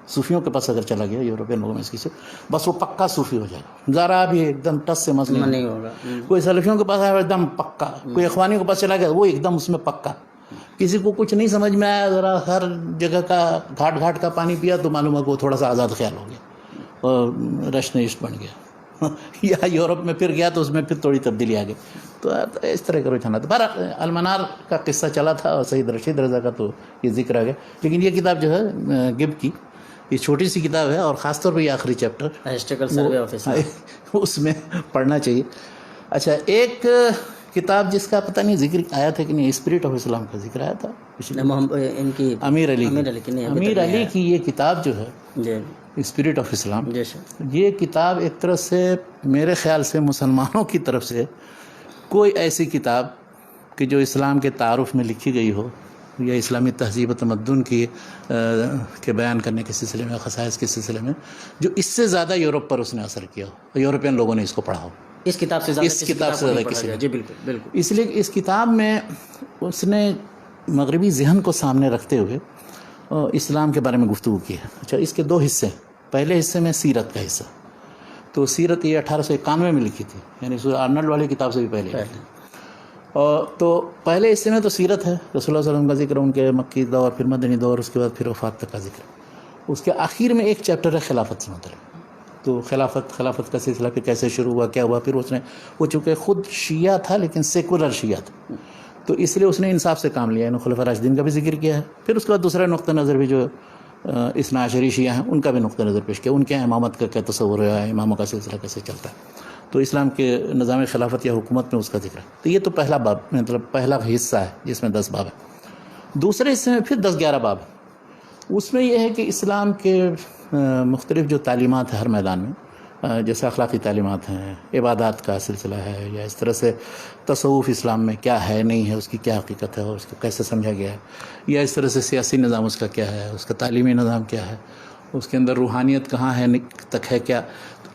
صوفیوں کے پاس اگر چلا گیا یورپین لوگوں میں اس کی سے بس وہ پکا صوفی ہو جائے گا، ذرا بھی ایک دم ٹس سے مسئلہ نہیں ہوگا. کوئی سلفیوں کے پاس آیا ایک دم پکا، کوئی اخوانیوں کے پاس چلا گیا وہ ایک دم اس میں پکا. کسی کو کچھ نہیں سمجھ میں آیا، ذرا ہر جگہ کا گھاٹ کا پانی پیا تو معلوم ہے کہ وہ تھوڑا سا آزاد خیال ہو گیا اور رشت نشت بن گیا. یا یورپ میں پھر گیا تو اس میں پھر تھوڑی تبدیلی آ گئی. تو اس طرح کا رجحانات. بہرحال المنار کا قصہ چلا تھا اور سید رشید رضا کا تو یہ ذکر آ گیا. لیکن یہ کتاب جو ہے گب کی یہ چھوٹی سی کتاب ہے اور خاص طور پر یہ آخری چیپٹر اس میں پڑھنا چاہیے. اچھا ایک کتاب جس کا پتہ نہیں ذکر آیا تھا کہ نہیں، اسپرٹ آف اسلام کا ذکر آیا تھا ان کی امیر علی کی یہ کتاب جو ہے اسپرٹ آف اسلام، یہ کتاب ایک طرح سے میرے خیال سے مسلمانوں کی طرف سے کوئی ایسی کتاب کہ جو اسلام کے تعارف میں لکھی گئی ہو یا اسلامی تہذیب و تمدن کے بیان کرنے کے سلسلے میں، خصائص کے سلسلے میں، جو اس سے زیادہ یورپ پر اس نے اثر کیا ہو، یورپین لوگوں نے اس کو پڑھا ہو اس کتاب سے زیادہ کسی نے. جی بالکل. اس لیے اس کتاب میں اس نے مغربی ذہن کو سامنے رکھتے ہوئے اسلام کے بارے میں گفتگو کی ہے. اچھا اس کے دو حصے، پہلے حصے میں سیرت کا حصہ، تو سیرت یہ 1891 میں لکھی تھی، یعنی آرنلڈ والی کتاب سے بھی پہلے. اور تو پہلے حصے میں تو سیرت ہے، رسول اللہ صلی اللہ علیہ وسلم کا ذکر، ان کے مکی دور، پھر مدنی دور، اس کے بعد پھر وفات تک کا ذکر۔ اس کے آخر میں ایک چیپٹر ہے خلافت سے متعلق، تو خلافت کا سلسلہ پھر کیسے شروع ہوا، کیا ہوا، پھر وہ چونکہ خود شیعہ تھا لیکن سیکولر شیعہ تھا، تو اس لیے اس نے انصاف سے کام لیا، خلفاء راشدین کا بھی ذکر کیا ہے، پھر اس کے بعد دوسرا نقطہ نظر بھی جو اثنا عشری شیعہ ہیں ان کا بھی نقطہ نظر پیش کیا، ان کے امامت کا کیا تصور ہے، اماموں کا سلسلہ کیسے چلتا ہے، تو اسلام کے نظام خلافت یا حکومت میں اس کا ذکر ہے۔ تو یہ تو پہلا باب، مطلب پہلا حصہ ہے جس میں 10 باب ہے۔ دوسرے حصے میں پھر 10-11 باب ہے، اس میں یہ ہے کہ اسلام کے مختلف جو تعلیمات ہیں ہر میدان میں، جیسے اخلاقی تعلیمات ہیں، عبادات کا سلسلہ ہے، یا اس طرح سے تصوف اسلام میں کیا ہے نہیں ہے، اس کی کیا حقیقت ہے اور اس کو کیسے سمجھا گیا ہے، یا اس طرح سے سیاسی نظام اس کا کیا ہے، اس کا تعلیمی نظام کیا ہے، اس کے اندر روحانیت کہاں ہے تک ہے کیا،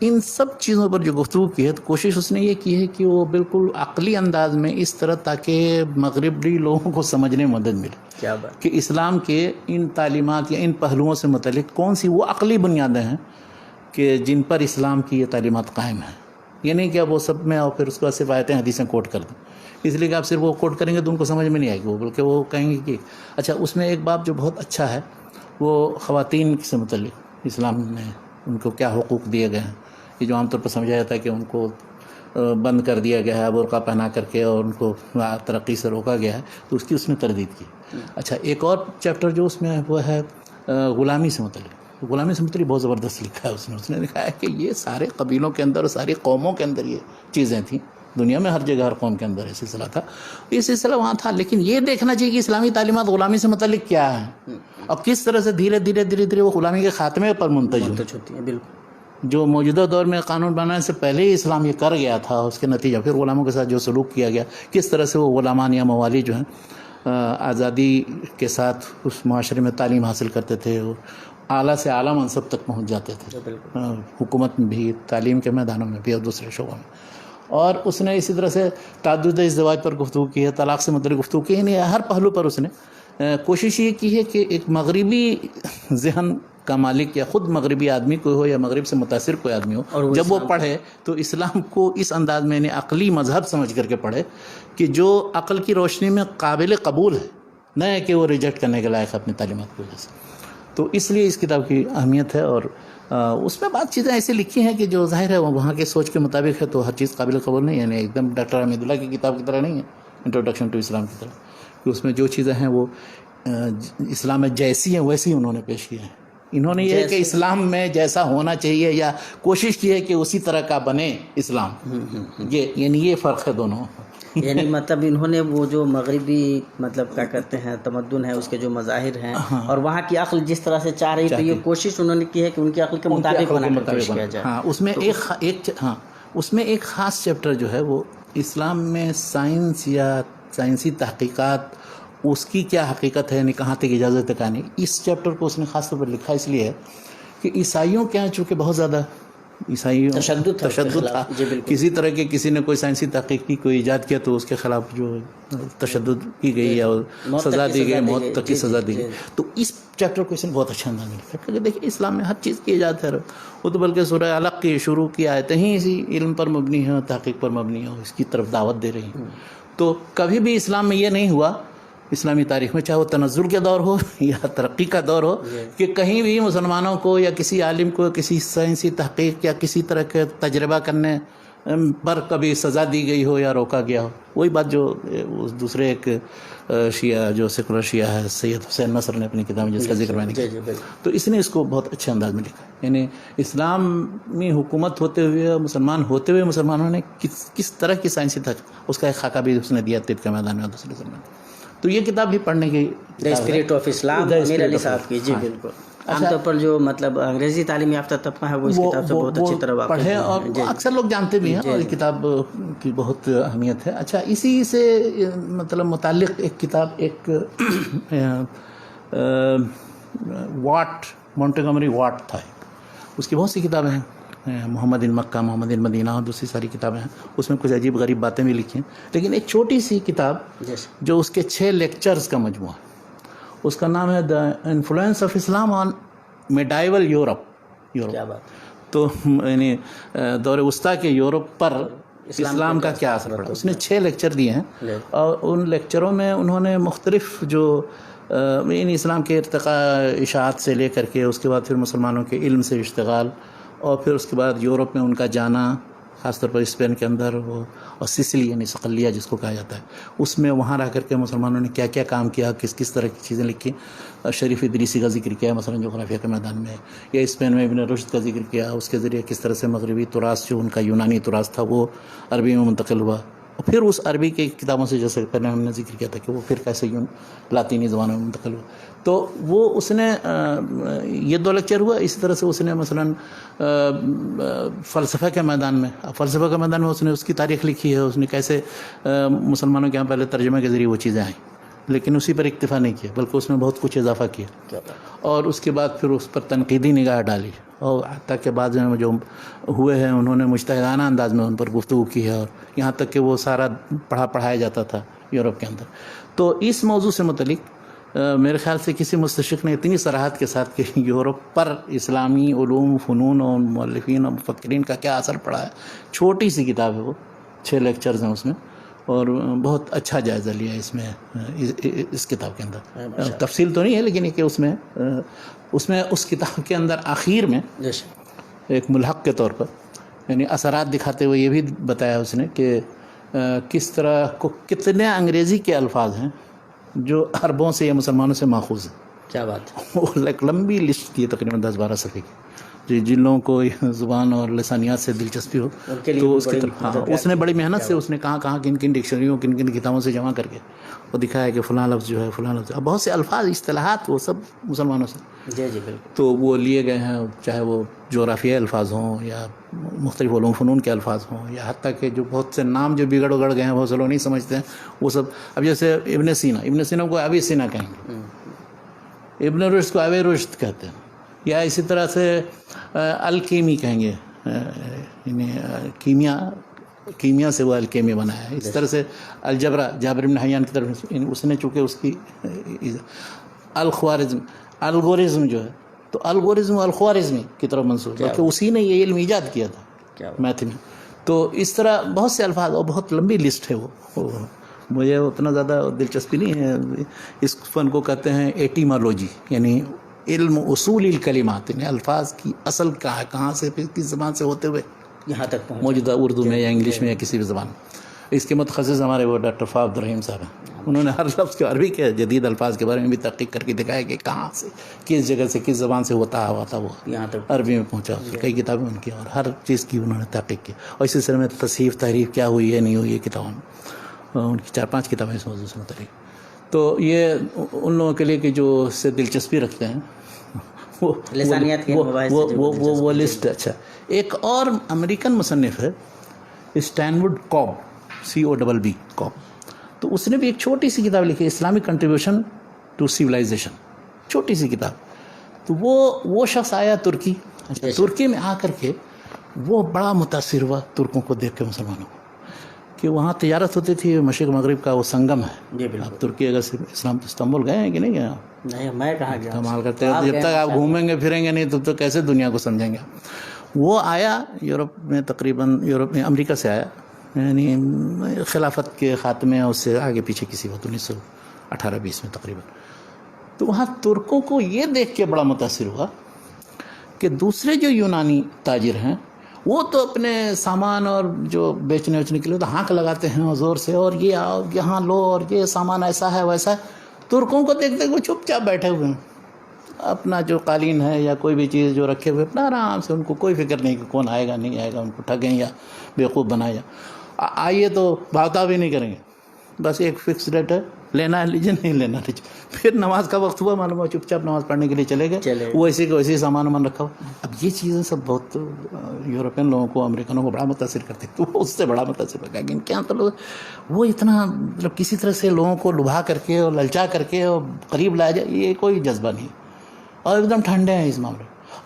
ان سب چیزوں پر جو گفتگو کی ہے تو کوشش اس نے یہ کی ہے کہ وہ بالکل عقلی انداز میں اس طرح تاکہ مغربی لوگوں کو سمجھنے میں مدد ملے، کیا بات کہ اسلام کے ان تعلیمات یا ان پہلوؤں سے متعلق کون سی وہ عقلی بنیادیں ہیں کہ جن پر اسلام کی یہ تعلیمات قائم ہیں، یہ نہیں کہ وہ سب میں اور پھر اس کے بعد صرف آیتیں حدیثیں کوٹ کر دیں، اس لیے کہ آپ صرف وہ کوٹ کریں گے تو ان کو سمجھ میں نہیں آئے گی، وہ بلکہ وہ کہیں گے کہ اچھا اس میں ایک باب جو بہت اچھا ہے وہ خواتین سے متعلق اسلام میں ان کو کیا حقوق دیے گئے ہیں، یہ جو عام طور پر سمجھا جاتا ہے کہ ان کو بند کر دیا گیا ہے برقع پہنا کر کے اور ان کو ترقی سے روکا گیا ہے، تو اس کی اس نے تردید کی۔ اچھا ایک اور چیپٹر جو اس میں وہ ہے غلامی سے متعلق، غلامی سے متعلق بہت زبردست لکھا ہے اس نے لکھا ہے کہ یہ سارے قبیلوں کے اندر اور ساری قوموں کے اندر یہ چیزیں تھیں، دنیا میں ہر جگہ ہر قوم کے اندر یہ سلسلہ تھا، یہ سلسلہ وہاں تھا، لیکن یہ دیکھنا چاہیے کہ اسلامی تعلیمات غلامی سے متعلق کیا ہیں اور کس طرح سے دھیرے دھیرے وہ غلامی کے خاتمے پر منتج ہوتی ہے۔ بالکل جو موجودہ دور میں قانون بنانے سے پہلے ہی اسلام یہ کر گیا تھا، اس کے نتیجہ پھر غلاموں کے ساتھ جو سلوک کیا گیا، کس طرح سے وہ غلامان یا موالی جو ہیں آزادی کے ساتھ اس معاشرے میں تعلیم حاصل کرتے تھے، اعلیٰ سے اعلیٰ منصب تک پہنچ جاتے تھے، حکومت میں بھی، تعلیم کے میدانوں میں بھی اور دوسرے شعبوں میں۔ اور اس نے اسی طرح سے تعدد ازدواج پر گفتگو کی ہے، طلاق سے متعلق گفتگو کی ہے، یعنی ہر پہلو پر اس نے کوشش یہ کی ہے کہ ایک مغربی ذہن کا مالک یا خود مغربی آدمی کوئی ہو یا مغرب سے متاثر کوئی آدمی ہو، جب وہ پڑھے تو اسلام کو اس انداز میں، یعنی عقلی مذہب سمجھ کر کے پڑھے کہ جو عقل کی روشنی میں قابل قبول ہے، نہ ہے کہ وہ ریجیکٹ کرنے کے لائق ہے اپنی تعلیمات کی وجہ سے۔ تو اس لیے اس کتاب کی اہمیت ہے، اور اس میں بعض چیزیں ایسی لکھی ہیں کہ جو ظاہر ہے وہاں کے سوچ کے مطابق ہے، تو ہر چیز قابل قبول نہیں، یعنی ایک دم ڈاکٹر حمید اللہ کی کتاب کی طرح نہیں ہے، انٹروڈکشن ٹو اسلام کی طرح، کہ اس میں جو چیزیں ہیں وہ اسلام میں جیسی ہیں ویسی انہوں نے پیش کی ہیں۔ انہوں نے یہ کہ اسلام میں جیسا ہونا چاہیے یا کوشش کی ہے کہ اسی طرح کا بنے اسلام، یہ فرق ہے دونوں۔ یعنی مطلب انہوں نے وہ جو مغربی مطلب کیا کہتے ہیں تمدن ہے، اس کے جو مظاہر ہیں اور وہاں کی عقل جس طرح سے چاہ رہی، تو یہ کوشش انہوں نے کی ہے کہ ان کی عقل کے مطابق بنا کر پیش کیا جائے۔ ہاں اس میں ایک خاص چیپٹر جو ہے وہ اسلام میں سائنس یا سائنسی تحقیقات، اس کی کیا حقیقت ہے، یعنی کہاں تک اجازت ہے کہاں نہیں، اس چیپٹر کو اس نے خاص طور پر لکھا اس لیے ہے کہ عیسائیوں کے یہاں چونکہ بہت زیادہ تشدد تھا، کسی طرح کے کسی نے کوئی سائنسی تحقیق کی، کوئی ایجاد کیا تو اس کے خلاف جو تشدد کی گئی یا سزا دی گئی، موت تک کی سزا دی گئی۔ تو اس چیپٹر کو اس نے بہت اچھا انداز میں لکھا کہ دیکھیے اسلام میں ہر چیز کی ایجاد ہے، وہ تو بلکہ سورہ علق کی شروع کی آیتیں ہی اسی علم پر مبنی ہیں، تحقیق پر مبنی ہیں، اس کی طرف دعوت دے رہی ہیں۔ تو کبھی بھی اسلام میں یہ نہیں ہوا، اسلامی تاریخ میں، چاہے وہ تنزل کے دور ہو یا ترقی کا دور ہو، کہ کہیں بھی مسلمانوں کو یا کسی عالم کو کسی سائنسی تحقیق یا کسی طرح کے تجربہ کرنے پر کبھی سزا دی گئی ہو یا روکا گیا ہو۔ وہی بات جو دوسرے ایک شیعہ جو سیکولر شیعہ ہے سید حسین نصر نے اپنی کتاب میں جس کا ذکر میں نے کیا، تو اس نے اس کو بہت اچھے انداز میں لکھا، یعنی اسلامی حکومت ہوتے ہوئے، مسلمان ہوتے ہوئے مسلمانوں نے کس طرح کی سائنسی تحقیق، اس کا ایک خاکہ بھی اس نے دیا طب کے میدان میں دوسرے زمانے میں۔ تو یہ کتاب بھی پڑھنے کی، دی اسپرٹ آف اسلام، امیر علی صاحب کی۔ جی بالکل، عام طور پر جو مطلب انگریزی تعلیم یافتہ طبقہ ہے وہ اس کتاب سے بہت اچھی طرح واقف پڑھے، اور اکثر لوگ جانتے بھی ہیں، اور یہ کتاب کی بہت اہمیت ہے۔ اچھا اسی سے مطلب متعلق ایک کتاب، ایک واٹ، مونٹگمری واٹ تھا، اس کی بہت سی کتابیں ہیں، محمد ان مکہ، محمد ان مدینہ اور دوسری ساری کتابیں ہیں، اس میں کچھ عجیب غریب باتیں بھی لکھی ہیں، لیکن ایک چھوٹی سی کتاب جو اس کے 6 لیکچرز کا مجموعہ، اس کا نام ہے the influence of Islam on medieval Europe. کیا بات! تو یعنی دور وسطیٰ کے یورپ پر اسلام کا کیا اثر پڑا. اس نے 6 لیکچر دیے ہیں اور ان لیکچروں میں انہوں نے مختلف جو اسلام کے ارتقاء اشاعت سے لے کر کے اس کے بعد پھر مسلمانوں کے علم سے اشتغال اور پھر اس کے بعد یورپ میں ان کا جانا خاص طور پر اسپین کے اندر وہ اور سسلی یعنی صقلیہ جس کو کہا جاتا ہے اس میں وہاں رہ کر کے مسلمانوں نے کیا کیا کام کیا کس کس طرح کی چیزیں لکھی. شریف ادریسی کا ذکر کیا مثلا جغرافیہ کے میدان میں یا اسپین میں ابن رشد کا ذکر کیا اس کے ذریعے کس طرح سے مغربی تراث جو ان کا یونانی تراث تھا وہ عربی میں منتقل ہوا اور پھر اس عربی کی کتابوں سے جیسے پہلے ہم نے ذکر کیا تھا کہ وہ پھر کیسے لاطینی زبانوں میں منتقل ہوا. تو وہ اس نے یہ 2 لیکچر ہوا. اسی طرح سے اس نے مثلا فلسفہ کے میدان میں اس نے اس کی تاریخ لکھی ہے. اس نے کیسے مسلمانوں کے یہاں پہلے ترجمے کے ذریعے وہ چیزیں آئیں لیکن اسی پر اکتفا نہیں کیا بلکہ اس میں بہت کچھ اضافہ کیا اور اس کے بعد پھر اس پر تنقیدی نگاہ ڈالی اور حتیٰ کہ بعد میں جو ہوئے ہیں انہوں نے مجتہدانہ انداز میں ان پر گفتگو کی ہے اور یہاں تک کہ وہ سارا پڑھایا جاتا تھا یورپ کے اندر. تو اس موضوع سے متعلق میرے خیال سے کسی مستشرق نے اتنی صراحت کے ساتھ کہ یورپ پر اسلامی علوم فنون اور مؤلفین اور مفکرین کا کیا اثر پڑا ہے. چھوٹی سی کتاب ہے وہ 6 لیکچرز ہیں اس میں اور بہت اچھا جائزہ لیا اس میں اس کتاب کے اندر. تفصیل تو نہیں ہے لیکن کہ اس میں اس کتاب کے اندر آخر میں ایک ملحق کے طور پر یعنی اثرات دکھاتے ہوئے یہ بھی بتایا اس نے کہ کس طرح کو کتنے انگریزی کے الفاظ ہیں جو عربوں سے یا مسلمانوں سے ماخوذ ہیں. کیا بات ہے. وہ ایک لمبی لسٹ کی تقریباً 10-12 صفحے کی جن لوگوں کو زبان اور لسانیات سے دلچسپی ہو تو اس کی طرف اس نے بڑی محنت سے اس نے کہاں کن کن ڈکشنریوں کن کن کتابوں سے جمع کر کے وہ دکھایا کہ فلاں لفظ جو ہے فلاں لفظ بہت سے الفاظ اصطلاحات وہ سب مسلمانوں سے جی بالکل تو وہ لیے گئے ہیں چاہے وہ جغرافیائی الفاظ ہوں یا مختلف علوم فنون کے الفاظ ہوں یا حتیٰ کہ جو بہت سے نام جو بگڑ اگڑ گئے ہیں بہت سے لوگ نہیں سمجھتے ہیں وہ سب. اب جیسے ابن سینا کو ابی سینا کہیں گے ابن رشد کو ابی رشد کہتے ہیں یا اسی طرح سے الکیمی کہیں گے یعنی کیمیا سے وہ الکیمی بنایا ہے. اس طرح سے الجبرا جابر بن حیان کی طرف اس نے چونکہ اس کی الگورزم جو ہے تو الگورزم الخوارزمی کی طرف منسوب ہے کہ اسی نے یہ علم ایجاد کیا تھا میتھ میں. تو اس طرح بہت سے الفاظ اور بہت لمبی لسٹ ہے وہ مجھے اتنا زیادہ دلچسپی نہیں ہے. اس فن کو کہتے ہیں ایٹیمالوجی یعنی علم اصول الکلمات یعنی الفاظ کی اصل کہاں سے کس زبان سے ہوتے ہوئے یہاں تک موجودہ اردو میں یا انگلش میں یا کسی بھی زبان میں. اس کے متخصص ہمارے وہ ڈاکٹر فا عبدالرحیم صاحب ہیں. انہوں نے ہر لفظ کے عربی کے جدید الفاظ کے بارے میں بھی تحقیق کر کے دکھایا کہ کہاں سے کس جگہ سے کس زبان سے ہوتا ہوا تھا وہ یہاں تک عربی میں پہنچا. کئی کتابیں ان کی اور ہر چیز کی انہوں نے تحقیق کی اور اسی سلسلے میں تصحیف تحریف کیا ہوئی ہے نہیں ہوئی ہے کتابوں میں ان کی 4-5 کتابیں اس موضوع سے متعلق. تو یہ ان لوگوں کے لیے کہ جو اس سے دلچسپی رکھتے ہیں وہ لسٹ. اچھا ایک اور امریکن مصنف ہے اسٹینوڈ کوب COBB کوب. تو اس نے بھی ایک چھوٹی سی کتاب لکھی اسلامک کنٹریبیوشن ٹو سیولائزیشن چھوٹی سی کتاب. تو وہ شخص آیا ترکی میں آ کر کے وہ بڑا متاثر ہوا ترکوں کو دیکھ کے مسلمانوں کو کہ وہاں تجارت ہوتی تھی مشرق مغرب کا وہ سنگم ہے. جی بالکل. ترکی اگر اسلام استنبول گئے ہیں کہ نہیں گئے؟ نہیں میں کہاں گیا. کمال کرتے ہیں جب تک آپ گھومیں گے پھریں گے نہیں تب تو کیسے دنیا کو سمجھیں گے. وہ آیا یورپ میں امریکہ سے آیا یعنی خلافت کے خاتمے اس سے آگے پیچھے کسی وقت 1918-20 میں تقریباً. تو وہاں ترکوں کو یہ دیکھ کے بڑا متاثر ہوا کہ دوسرے جو یونانی تاجر ہیں وہ تو اپنے سامان اور جو بیچنے ویچنے کے لیے تو ہانک لگاتے ہیں زور سے اور یہ آؤ یہاں لو اور یہ سامان ایسا ہے ویسا ہے. ترکوں کو دیکھتے وہ چپ چاپ بیٹھے ہوئے ہیں اپنا جو قالین ہے یا کوئی بھی چیز جو رکھے ہوئے اپنا آرام سے. ان کو کوئی فکر نہیں کہ کون آئے گا نہیں آئے گا ان کو ٹھگیں یا بیوقوف بنائے آئیے تو بھاوتا بھی نہیں کریں گے. بس ایک فکس ریٹ ہے لینا ہے لیجیے نہیں لینا لیجیے. پھر نماز کا وقت ہوا معلوم ہوا چپ چاپ نماز پڑھنے کے لیے چلے گئے. وہ ایسے کو ایسے سامان وامان رکھا ہوا. اب یہ چیزیں سب بہت یورپین لوگوں کو امریکنوں کو بڑا متاثر کرتے. تو اس سے بڑا متاثر ہو گیا کہ ان کے یہاں تو لوگ وہ اتنا مطلب کسی طرح سے لوگوں کو لبھا کر کے اور للچا کر کے اور قریب لایا جائے یہ کوئی جذبہ نہیں اور ایک دم ٹھنڈے ہیں اس معاملے.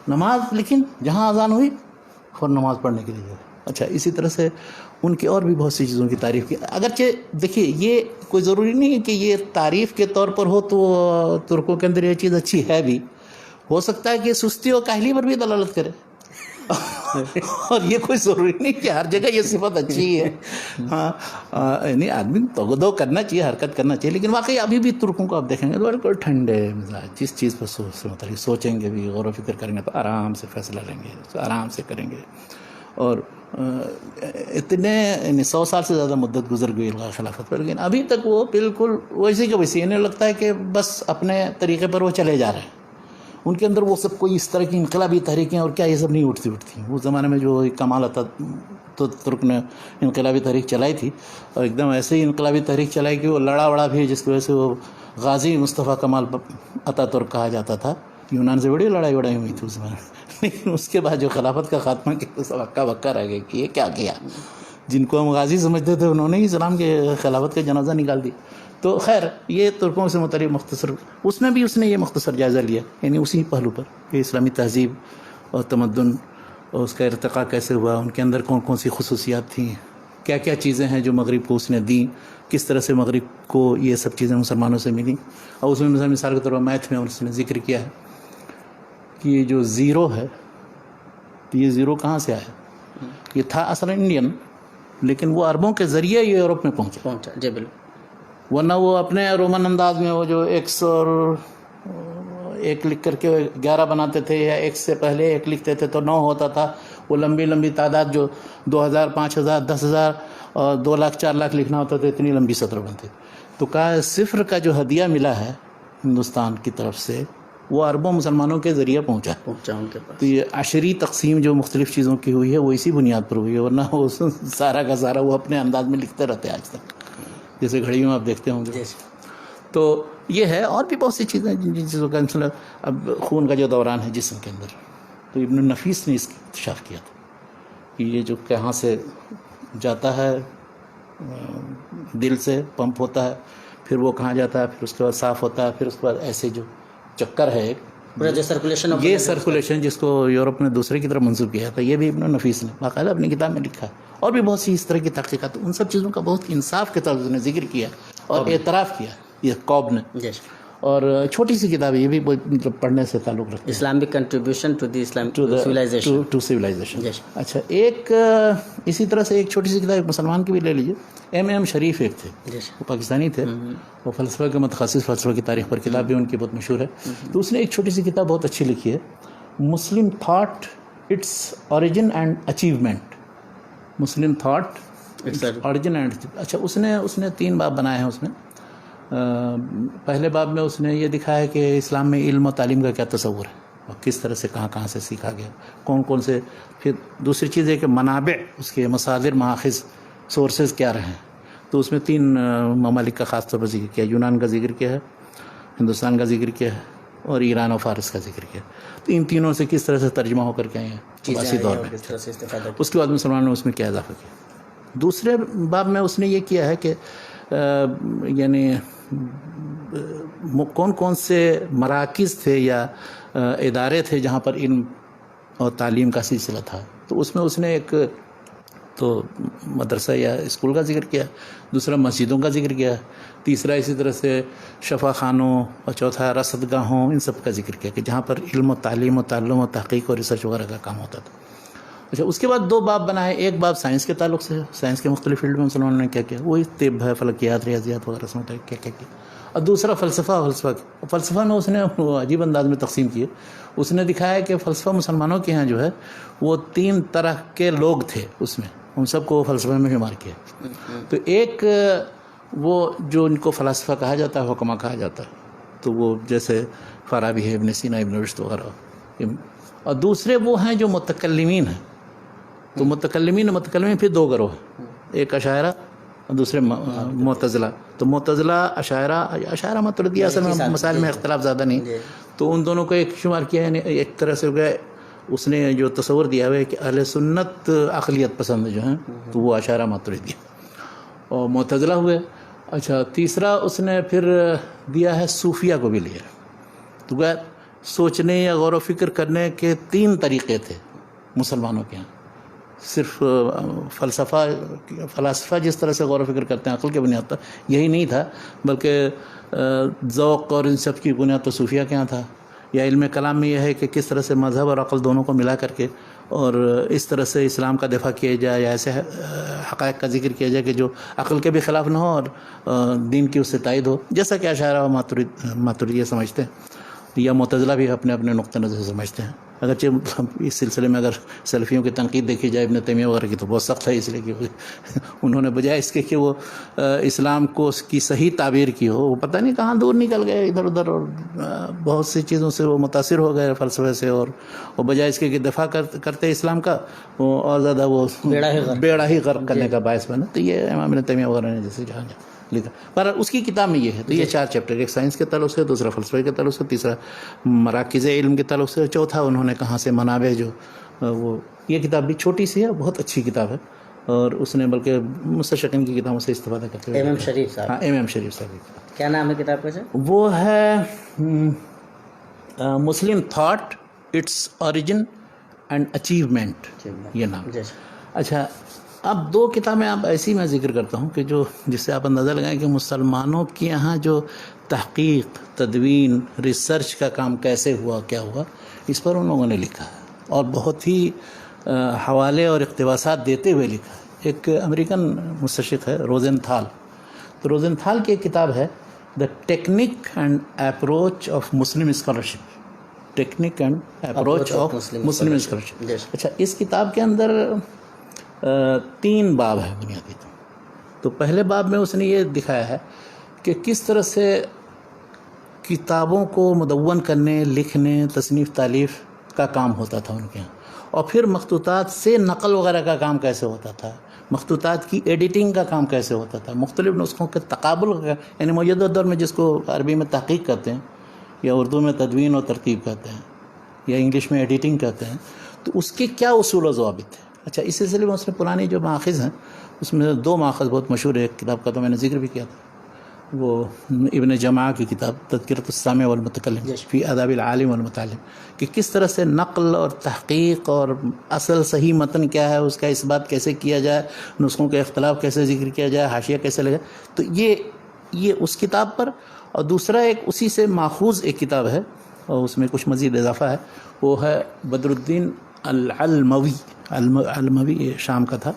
نماز لیکن جہاں اذان ہوئی فوراً نماز پڑھنے کے لیے. اچھا اسی طرح سے ان کی اور بھی بہت سی چیزوں کی تعریف کی. اگرچہ دیکھیے یہ کوئی ضروری نہیں ہے کہ یہ تعریف کے طور پر ہو تو ترکوں کے اندر یہ چیز اچھی ہے بھی. ہو سکتا ہے کہ سستی اور کاہلی پر بھی دلالت کرے اور یہ کوئی ضروری نہیں کہ ہر جگہ یہ صفت اچھی ہے. ہاں یعنی آدمی توغدو کرنا چاہیے, حرکت کرنا چاہیے, لیکن واقعی ابھی بھی ترکوں کو آپ دیکھیں گے بالکل ٹھنڈے مزاج, جس چیز پر متعلق سوچیں گے بھی, غور و فکر کریں گے تو آرام سے فیصلہ لیں گے, آرام سے کریں گے. اور اتنے یعنی 100 سال سے زیادہ مدت گزر گئی الغا خلافت پر, لیکن ابھی تک وہ بالکل ویسے کہ ویسے, انہیں لگتا ہے کہ بس اپنے طریقے پر وہ چلے جا رہے ہیں. ان کے اندر وہ سب کوئی اس طرح کی انقلابی تحریکیں اور کیا یہ سب نہیں اٹھتی. اس زمانے میں جو کمال عطا تو ترک نے انقلابی تحریک چلائی تھی, اور ایک دم ایسے ہی انقلابی تحریک چلائی کہ وہ لڑا وڑا بھی, جس کی وجہ سے وہ غازی مصطفیٰ کمال عطا ترک کہا جاتا تھا. یونان سے بڑی لڑائی وڑائی ہوئی تھی اس زمانے میں, لیکن اس کے بعد جو خلافت کا خاتمہ کیا, سب ہکا بکا رہ گئے کہ یہ کیا کیا. جن کو ہم غازی سمجھتے تھے انہوں نے ہی اسلام کے خلافت کا جنازہ نکال دی. تو خیر یہ ترکوں سے متعلق مختصر, اس میں بھی اس نے یہ مختصر جائزہ لیا, یعنی اسی پہلو پر کہ اسلامی تہذیب اور تمدن اور اس کا ارتقاء کیسے ہوا, ان کے اندر کون کون سی خصوصیات تھیں, کیا کیا چیزیں ہیں جو مغرب کو اس نے دیں, کس طرح سے مغرب کو یہ سب چیزیں مسلمانوں سے ملیں. اور اس میں مثال کے طور پر میتھ میں اس نے ذکر کیا ہے کہ یہ جو زیرو ہے, یہ زیرو کہاں سے آیا. یہ تھا اصلا انڈین, لیکن وہ عربوں کے ذریعے یہ یورپ میں پہنچا. جی بالکل, ورنہ وہ اپنے رومن انداز میں وہ جو ایکس اور ایک لکھ کر کے 11 بناتے تھے, یا ایک سے پہلے ایک لکھتے تھے تو 9 ہوتا تھا. وہ لمبی لمبی تعداد جو 2000 5000 10000 اور 2 لاکھ 4 لاکھ لکھنا ہوتا تھا, اتنی لمبی سطر بنتے. تو کہا صفر کا جو ہدیہ ملا ہے ہندوستان کی طرف سے, وہ عربوں مسلمانوں کے ذریعے پہنچا ان کے پاس. تو یہ عشری تقسیم جو مختلف چیزوں کی ہوئی ہے وہ اسی بنیاد پر ہوئی ہے, ورنہ وہ سارا کا سارا وہ اپنے انداز میں لکھتے رہتے آج تک, جیسے گھڑیوں میں آپ دیکھتے ہوں گے. تو یہ ہے, اور بھی بہت سی چیزیں جن چیزوں کا مثلا اب خون کا جو دوران ہے جسم کے اندر, تو ابن النفیس نے اس کی اکتشاف کیا تھا کہ یہ جو کہاں سے جاتا ہے, دل سے پمپ ہوتا ہے, پھر وہ کہاں جاتا ہے, پھر اس کے بعد صاف ہوتا ہے, پھر اس کے بعد ایسے جو چکر ہے ایک, یہ سرکولیشن جس کو یورپ نے دوسرے کی طرف منسوخ کیا تھا, یہ بھی ابن النفیس نے باقاعدہ اپنی کتاب میں لکھا ہے. اور بھی بہت سی اس طرح کی تحقیقات, ان سب چیزوں کا بہت انصاف کے طرف نے ذکر کیا اور اعتراف کیا یہ قوم نے. اور چھوٹی سی کتاب ہے یہ بھی, مطلب پڑھنے سے تعلق رکھتی ہے, Islamic contribution to the civilization. اچھا, ایک اسی طرح سے ایک چھوٹی سی کتاب مسلمان کی بھی لے لیجیے, ایم شریف ایک تھے, وہ پاکستانی تھے, وہ فلسفہ کے متخصص, فلسفہ کی تاریخ پر کتاب بھی ان کی بہت مشہور ہے. تو اس نے ایک چھوٹی سی کتاب بہت اچھی لکھی ہے, Muslim thought its origin and achievement. Muslim thought origin and, اچھا اس نے 3 باب بنائے ہیں. اس میں پہلے باب میں اس نے یہ دکھایا کہ اسلام میں علم و تعلیم کا کیا تصور ہے, اور کس طرح سے کہاں کہاں سے سیکھا گیا, کون کون سے. پھر دوسری چیز ہے کہ منابع, اس کے مصادر, ماخذ, سورسز کیا رہے ہیں. تو اس میں 3 ممالک کا خاص طور پر ذکر کیا, یونان کا ذکر کیا ہے, ہندوستان کا ذکر کیا ہے, اور ایران و فارس کا ذکر کیا. تو ان تینوں سے کس طرح سے ترجمہ ہو کر کے آئے ہیں عباسی دور میں. اس کے بعد مسلمانوں نے اس میں کیا اضافہ کیا. دوسرے باب میں اس نے یہ کیا ہے کہ یعنی کون کون سے مراکز تھے یا ادارے تھے جہاں پر علم اور تعلیم کا سلسلہ تھا. تو اس میں اس نے ایک تو مدرسہ یا اسکول کا ذکر کیا, دوسرا مسجدوں کا ذکر کیا, تیسرا اسی طرح سے شفا خانوں, اور چوتھا رصد گاہوں, ان سب کا ذکر کیا کہ جہاں پر علم و تعلیم و تعلم و تحقیق اور ریسرچ وغیرہ کا کام ہوتا تھا. اچھا, اس کے بعد 2 باب بنائے, ایک باب سائنس کے تعلق سے, سائنس کے مختلف فیلڈ میں مسلمانوں نے کیا کیا, وہی طب ہے, فلکیات, ریاضیات وغیرہ سے متعلق کیا کیا. اور دوسرا فلسفہ میں اس نے عجیب انداز میں تقسیم کیے. اس نے دکھایا کہ فلسفہ مسلمانوں کے ہاں جو ہے وہ 3 طرح کے لوگ تھے, اس میں ان سب کو فلسفہ میں شمار کیا. تو ایک وہ جو ان کو فلاسفہ کہا جاتا ہے, حکماء کہا جاتا ہے, تو وہ جیسے فارابی ہے, ابن سینا, ابن رشد وغیرہ. اور دوسرے وہ ہیں جو متکلمین ہیں. تو متکلمین پھر 2 گروہ ہیں, ایک اشاعرہ اور دوسرے معتزلہ. تو معتزلہ اشاعرہ ماتریدیہ اصل میں مسائل میں اختلاف زیادہ نہیں, تو ان دونوں کو ایک شمار کیا. یعنی ایک طرح سے اس نے جو تصور دیا ہوا ہے کہ اہل سنت عقلیت پسند جو ہیں تو وہ اشاعرہ ماتریدیہ اور معتزلہ ہوئے. اچھا, تیسرا اس نے پھر دیا ہے صوفیہ کو بھی لیا. تو سوچنے یا غور و فکر کرنے کے 3 طریقے تھے مسلمانوں کے یہاں. صرف فلاسفہ جس طرح سے غور و فکر کرتے ہیں عقل کے بنیاد پر, یہی نہیں تھا, بلکہ ذوق اور ان سب کی بنیاد تو صوفیہ کے یہاں تھا. یا علم کلام میں یہ ہے کہ کس طرح سے مذہب اور عقل دونوں کو ملا کر کے اور اس طرح سے اسلام کا دفاع کیا جائے یا ایسے حقائق کا ذکر کیا جائے کہ جو عقل کے بھی خلاف نہ ہو اور دین کی اس سے تائید ہو، جیسا کہ اشاعرہ و ماتریدیہ سمجھتے ہیں یا معتزلہ بھی اپنے اپنے نقطہ نظر سے سمجھتے ہیں. اگرچہ اس سلسلے میں اگر سلفیوں کی تنقید دیکھی جائے ابن تیمیہ وغیرہ کی تو بہت سخت ہے، اس لیے کہ انہوں نے بجائے اس کے کہ وہ اسلام کو اس کی صحیح تعبیر کی ہو، وہ پتہ نہیں کہاں دور نکل گئے ادھر ادھر، اور بہت سی چیزوں سے وہ متاثر ہو گئے فلسفے سے، اور وہ بجائے اس کے کہ دفاع کرتے اسلام کا وہ اور زیادہ وہ بیڑا ہی غرق کرنے کا باعث بنا. تو یہ امام ابن تیمیہ وغیرہ نے جیسے جہاں لکھا، پر اس کی کتاب میں یہ ہے. تو یہ 4 چیپٹر، ایک سائنس کے تعلق سے، دوسرا فلسفے کے تعلق سے، تیسرا مراکز علم کے تعلق سے، چوتھا انہوں نے کہاں سے منابع جو وہ. یہ کتاب بھی چھوٹی سی ہے، بہت اچھی کتاب ہے، اور اس نے بلکہ مستشرقین کی کتابوں سے استفادہ کرتے ہوئے. امام شریف صاحب. ہاں، امام شریف صاحب کی کتاب. کیا نام ہے کتاب کا سر؟ وہ ہے Muslim thought, its origin and achievement, یہ نام. اچھا، اب 2 کتابیں اب ایسی میں ذکر کرتا ہوں کہ جو جس سے آپ اندازہ لگائیں کہ مسلمانوں کے یہاں جو تحقیق، تدوین، ریسرچ کا کام کیسے ہوا، کیا ہوا، اس پر ان لوگوں نے لکھا ہے، اور بہت ہی حوالے اور اقتباسات دیتے ہوئے لکھا ہے. ایک امریکن مستشرق ہے روزن تھال. تو روزن تھال کی ایک کتاب ہے the technique and approach of Muslim scholarship. Technique and approach of Muslim scholarship. اچھا، اس کتاب کے اندر 3 باب ہیں بنیادی. تو پہلے باب میں اس نے یہ دکھایا ہے کہ کس طرح سے کتابوں کو مدون کرنے، لکھنے، تصنیف تالیف کا کام ہوتا تھا ان کے یہاں، اور پھر مخطوطات سے نقل وغیرہ کا کام کیسے ہوتا تھا، مخطوطات کی ایڈیٹنگ کا کام کیسے ہوتا تھا، مختلف نسخوں کے تقابل کا، یعنی موجودہ دور میں جس کو عربی میں تحقیق کہتے ہیں، یا اردو میں تدوین و ترتیب کہتے ہیں، یا انگلش میں ایڈیٹنگ کہتے ہیں. تو اس کے کیا اصول و ضوابط ہیں. اچھا، اس سلسلے میں اس نے پرانی جو ماخذ ہیں اس میں 2 ماخذ بہت مشہور ہے. ایک کتاب کا تو میں نے ذکر بھی کیا تھا، وہ ابن جماعہ کی کتاب تذکرۃ السامع والمتکلم فی آداب العالم والمتعلم، کہ کس طرح سے نقل اور تحقیق اور اصل صحیح متن کیا ہے، اس کا اثبات کیسے کیا جائے، نسخوں کے اختلاف کیسے ذکر کیا جائے، حاشیہ کیسے لگے. تو یہ اس کتاب پر. اور دوسرا ایک اسی سے ماخوذ ایک کتاب ہے، اور اس میں کچھ مزید اضافہ ہے، وہ ہے بدر الدین العلموی، شام کا تھا.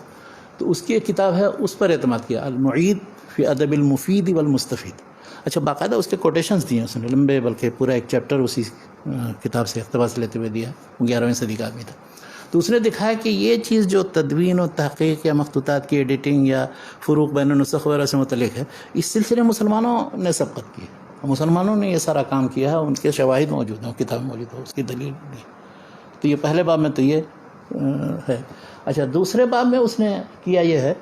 تو اس کی ایک کتاب ہے، اس پر اعتماد کیا، المعید فی ادب المفید والمستفید. اچھا، باقاعدہ اس کے کوٹیشنز دیے اس نے لمبے، بلکہ پورا ایک چیپٹر اسی کتاب سے اقتباس لیتے ہوئے دیا. وہ 11ویں صدی کا آدمی تھا. تو اس نے دکھایا کہ یہ چیز جو تدوین و تحقیق یا مخطوطات کی ایڈیٹنگ یا فروق بین النسخ وغیرہ سے متعلق ہے، اس سلسلے مسلمانوں نے سبقت کی ہے، مسلمانوں نے یہ سارا کام کیا ہے. ان کے شواہد موجود ہیں، کتاب موجود ہے، اس کی دلیل بھی. تو یہ پہلے باب میں تو یہ ہے. اچھا، دوسرے باب میں اس نے کیا یہ ہے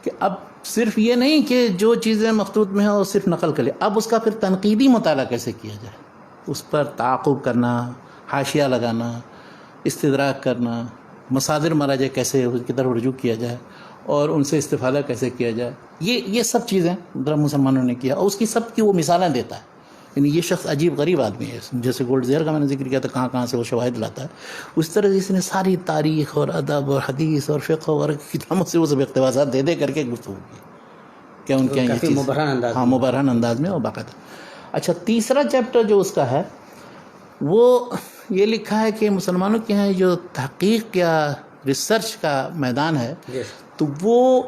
کہ اب صرف یہ نہیں کہ جو چیزیں مخطوط میں ہیں وہ صرف نقل کر لیں، اب اس کا پھر تنقیدی مطالعہ کیسے کیا جائے، اس پر تعاقب کرنا، حاشیہ لگانا، استدراک کرنا، مصادر مراجع کیسے اس کی طرف رجوع کیا جائے، اور ان سے استفادہ کیسے کیا جائے. یہ سب چیزیں مسلمانوں نے کیا، اور اس کی سب کی وہ مثالیں دیتا ہے. یعنی یہ شخص عجیب غریب آدمی ہے. جیسے گولڈ زیئر کا میں نے ذکر کیا تھا، کہاں کہاں سے وہ شواہد لاتا ہے، اس طرح سے اس نے ساری تاریخ اور ادب اور حدیث اور فقہ اور کتابوں سے وہ سب اقتباسات دے کر کے گفتگو کی کہ ان کے یہ چیز مبرہن انداز میں اور باقاعدہ. اچھا، تیسرا چیپٹر جو اس کا ہے وہ یہ لکھا ہے کہ مسلمانوں کے یہاں جو تحقیق یا ریسرچ کا میدان ہے تو وہ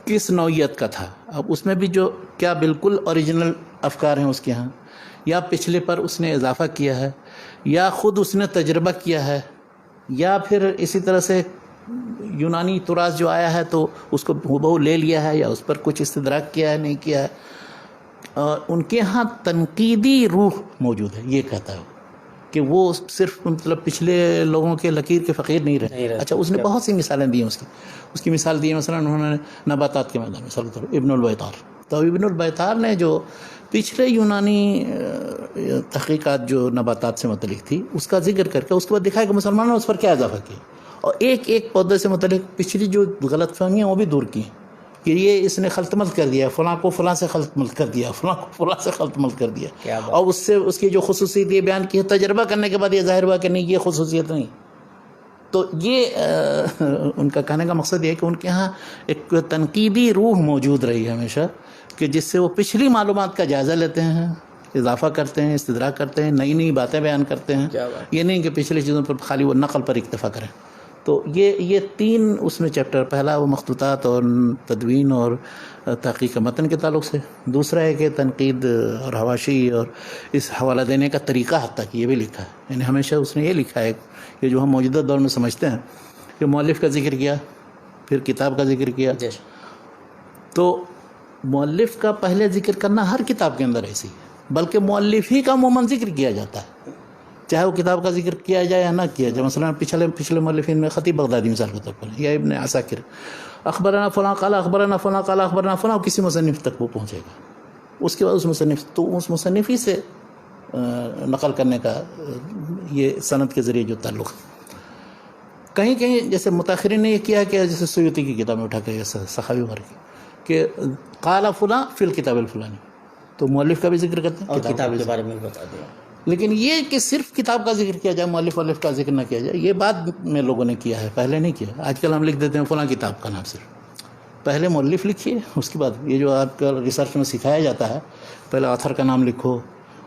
کس نوعیت کا تھا. اب اس میں بھی جو کیا بالکل اوریجنل افکار ہیں اس کے ہاں، یا پچھلے پر اس نے اضافہ کیا ہے، یا خود اس نے تجربہ کیا ہے، یا پھر اسی طرح سے یونانی تراث جو آیا ہے تو اس کو ہو لے لیا ہے، یا اس پر کچھ استدراک کیا ہے، نہیں کیا ہے. اور ان کے ہاں تنقیدی روح موجود ہے. یہ کہتا ہے کہ وہ صرف مطلب پچھلے لوگوں کے لکیر کے فقیر نہیں رہے. اچھا، اس نے بہت سی مثالیں دی ہیں. اس کی مثال دی ہے مثلا انہوں نے نباتات کے میدان میں ابن البیطار. تو ابن البیطار نے جو پچھلے یونانی تحقیقات جو نباتات سے متعلق تھی اس کا ذکر کر کے اس کے بعد دکھایا کہ مسلمانوں نے اس پر کیا اضافہ کیا، اور ایک ایک پودے سے متعلق پچھلی جو غلط فہمیاں وہ بھی دور کی کہ یہ اس نے خلط ملط کر دیا، فلاں کو فلاں سے خلط ملط کر دیا، فلاں کو فلاں سے خلط ملط کر دیا، اور اس سے اس کی جو خصوصیت یہ بیان کی ہے، تجربہ کرنے کے بعد یہ ظاہر ہوا کہ نہیں، یہ خصوصیت نہیں. تو یہ ان کا کہنے کا مقصد یہ ہے کہ ان کے ہاں ایک تنقیدی روح موجود رہی ہے ہمیشہ، کہ جس سے وہ پچھلی معلومات کا جائزہ لیتے ہیں اضافہ کرتے ہیں، استدراک کرتے ہیں، نئی نئی باتیں بیان کرتے ہیں. کیا بات. یہ نہیں کہ پچھلی چیزوں پر خالی وہ نقل پر اکتفا کریں. تو یہ 3 اس میں چیپٹر. پہلا وہ مخطوطات اور تدوین اور تحقیق متن کے تعلق سے. دوسرا ہے کہ تنقید اور حواشی اور اس حوالہ دینے کا طریقہ حتیٰ کہ یہ بھی لکھا ہے. یعنی ہمیشہ اس نے یہ لکھا ہے کہ جو ہم موجودہ دور میں سمجھتے ہیں کہ مؤلف کا ذکر کیا، پھر کتاب کا ذکر کیا. تو مؤلف کا پہلے ذکر کرنا ہر کتاب کے اندر ایسی ہے، بلکہ مؤلف ہی کا عموماً ذکر کیا جاتا ہے، چاہے وہ کتاب کا ذکر کیا جائے یا نہ کیا جائے. مثلا پچھلے مؤلفین میں خطیب بغدادی مثال کے طور پر، یا ابن عساکر، اخبرنا فلاں قال اخبرنا فلاں قال اخبرنا فلاں، کسی مصنف تک وہ پہنچے گا. اس کے بعد اس مصنف ہی سے نقل کرنے کا یہ سند کے ذریعے جو تعلق ہے. کہیں کہیں جیسے متاخرین نے یہ کیا کہ جیسے سیوطی کی کتاب میں اٹھا کے سخاوی وغیرہ کی کہ قال فلاں فی الکتاب الفلانی، تو مؤلف کا بھی ذکر کرتے ہیں اور کتاب کے بارے میں بتا دیا. لیکن یہ کہ صرف کتاب کا ذکر کیا جائے، مؤلف کا ذکر نہ کیا جائے، یہ بعد میں لوگوں نے کیا ہے، پہلے نہیں کیا. آج کل ہم لکھ دیتے ہیں فلاں کتاب کا نام. صرف پہلے مؤلف لکھیے، اس کے بعد یہ جو آپ کا ریسرچ میں سکھایا جاتا ہے، پہلے آتھر کا نام لکھو،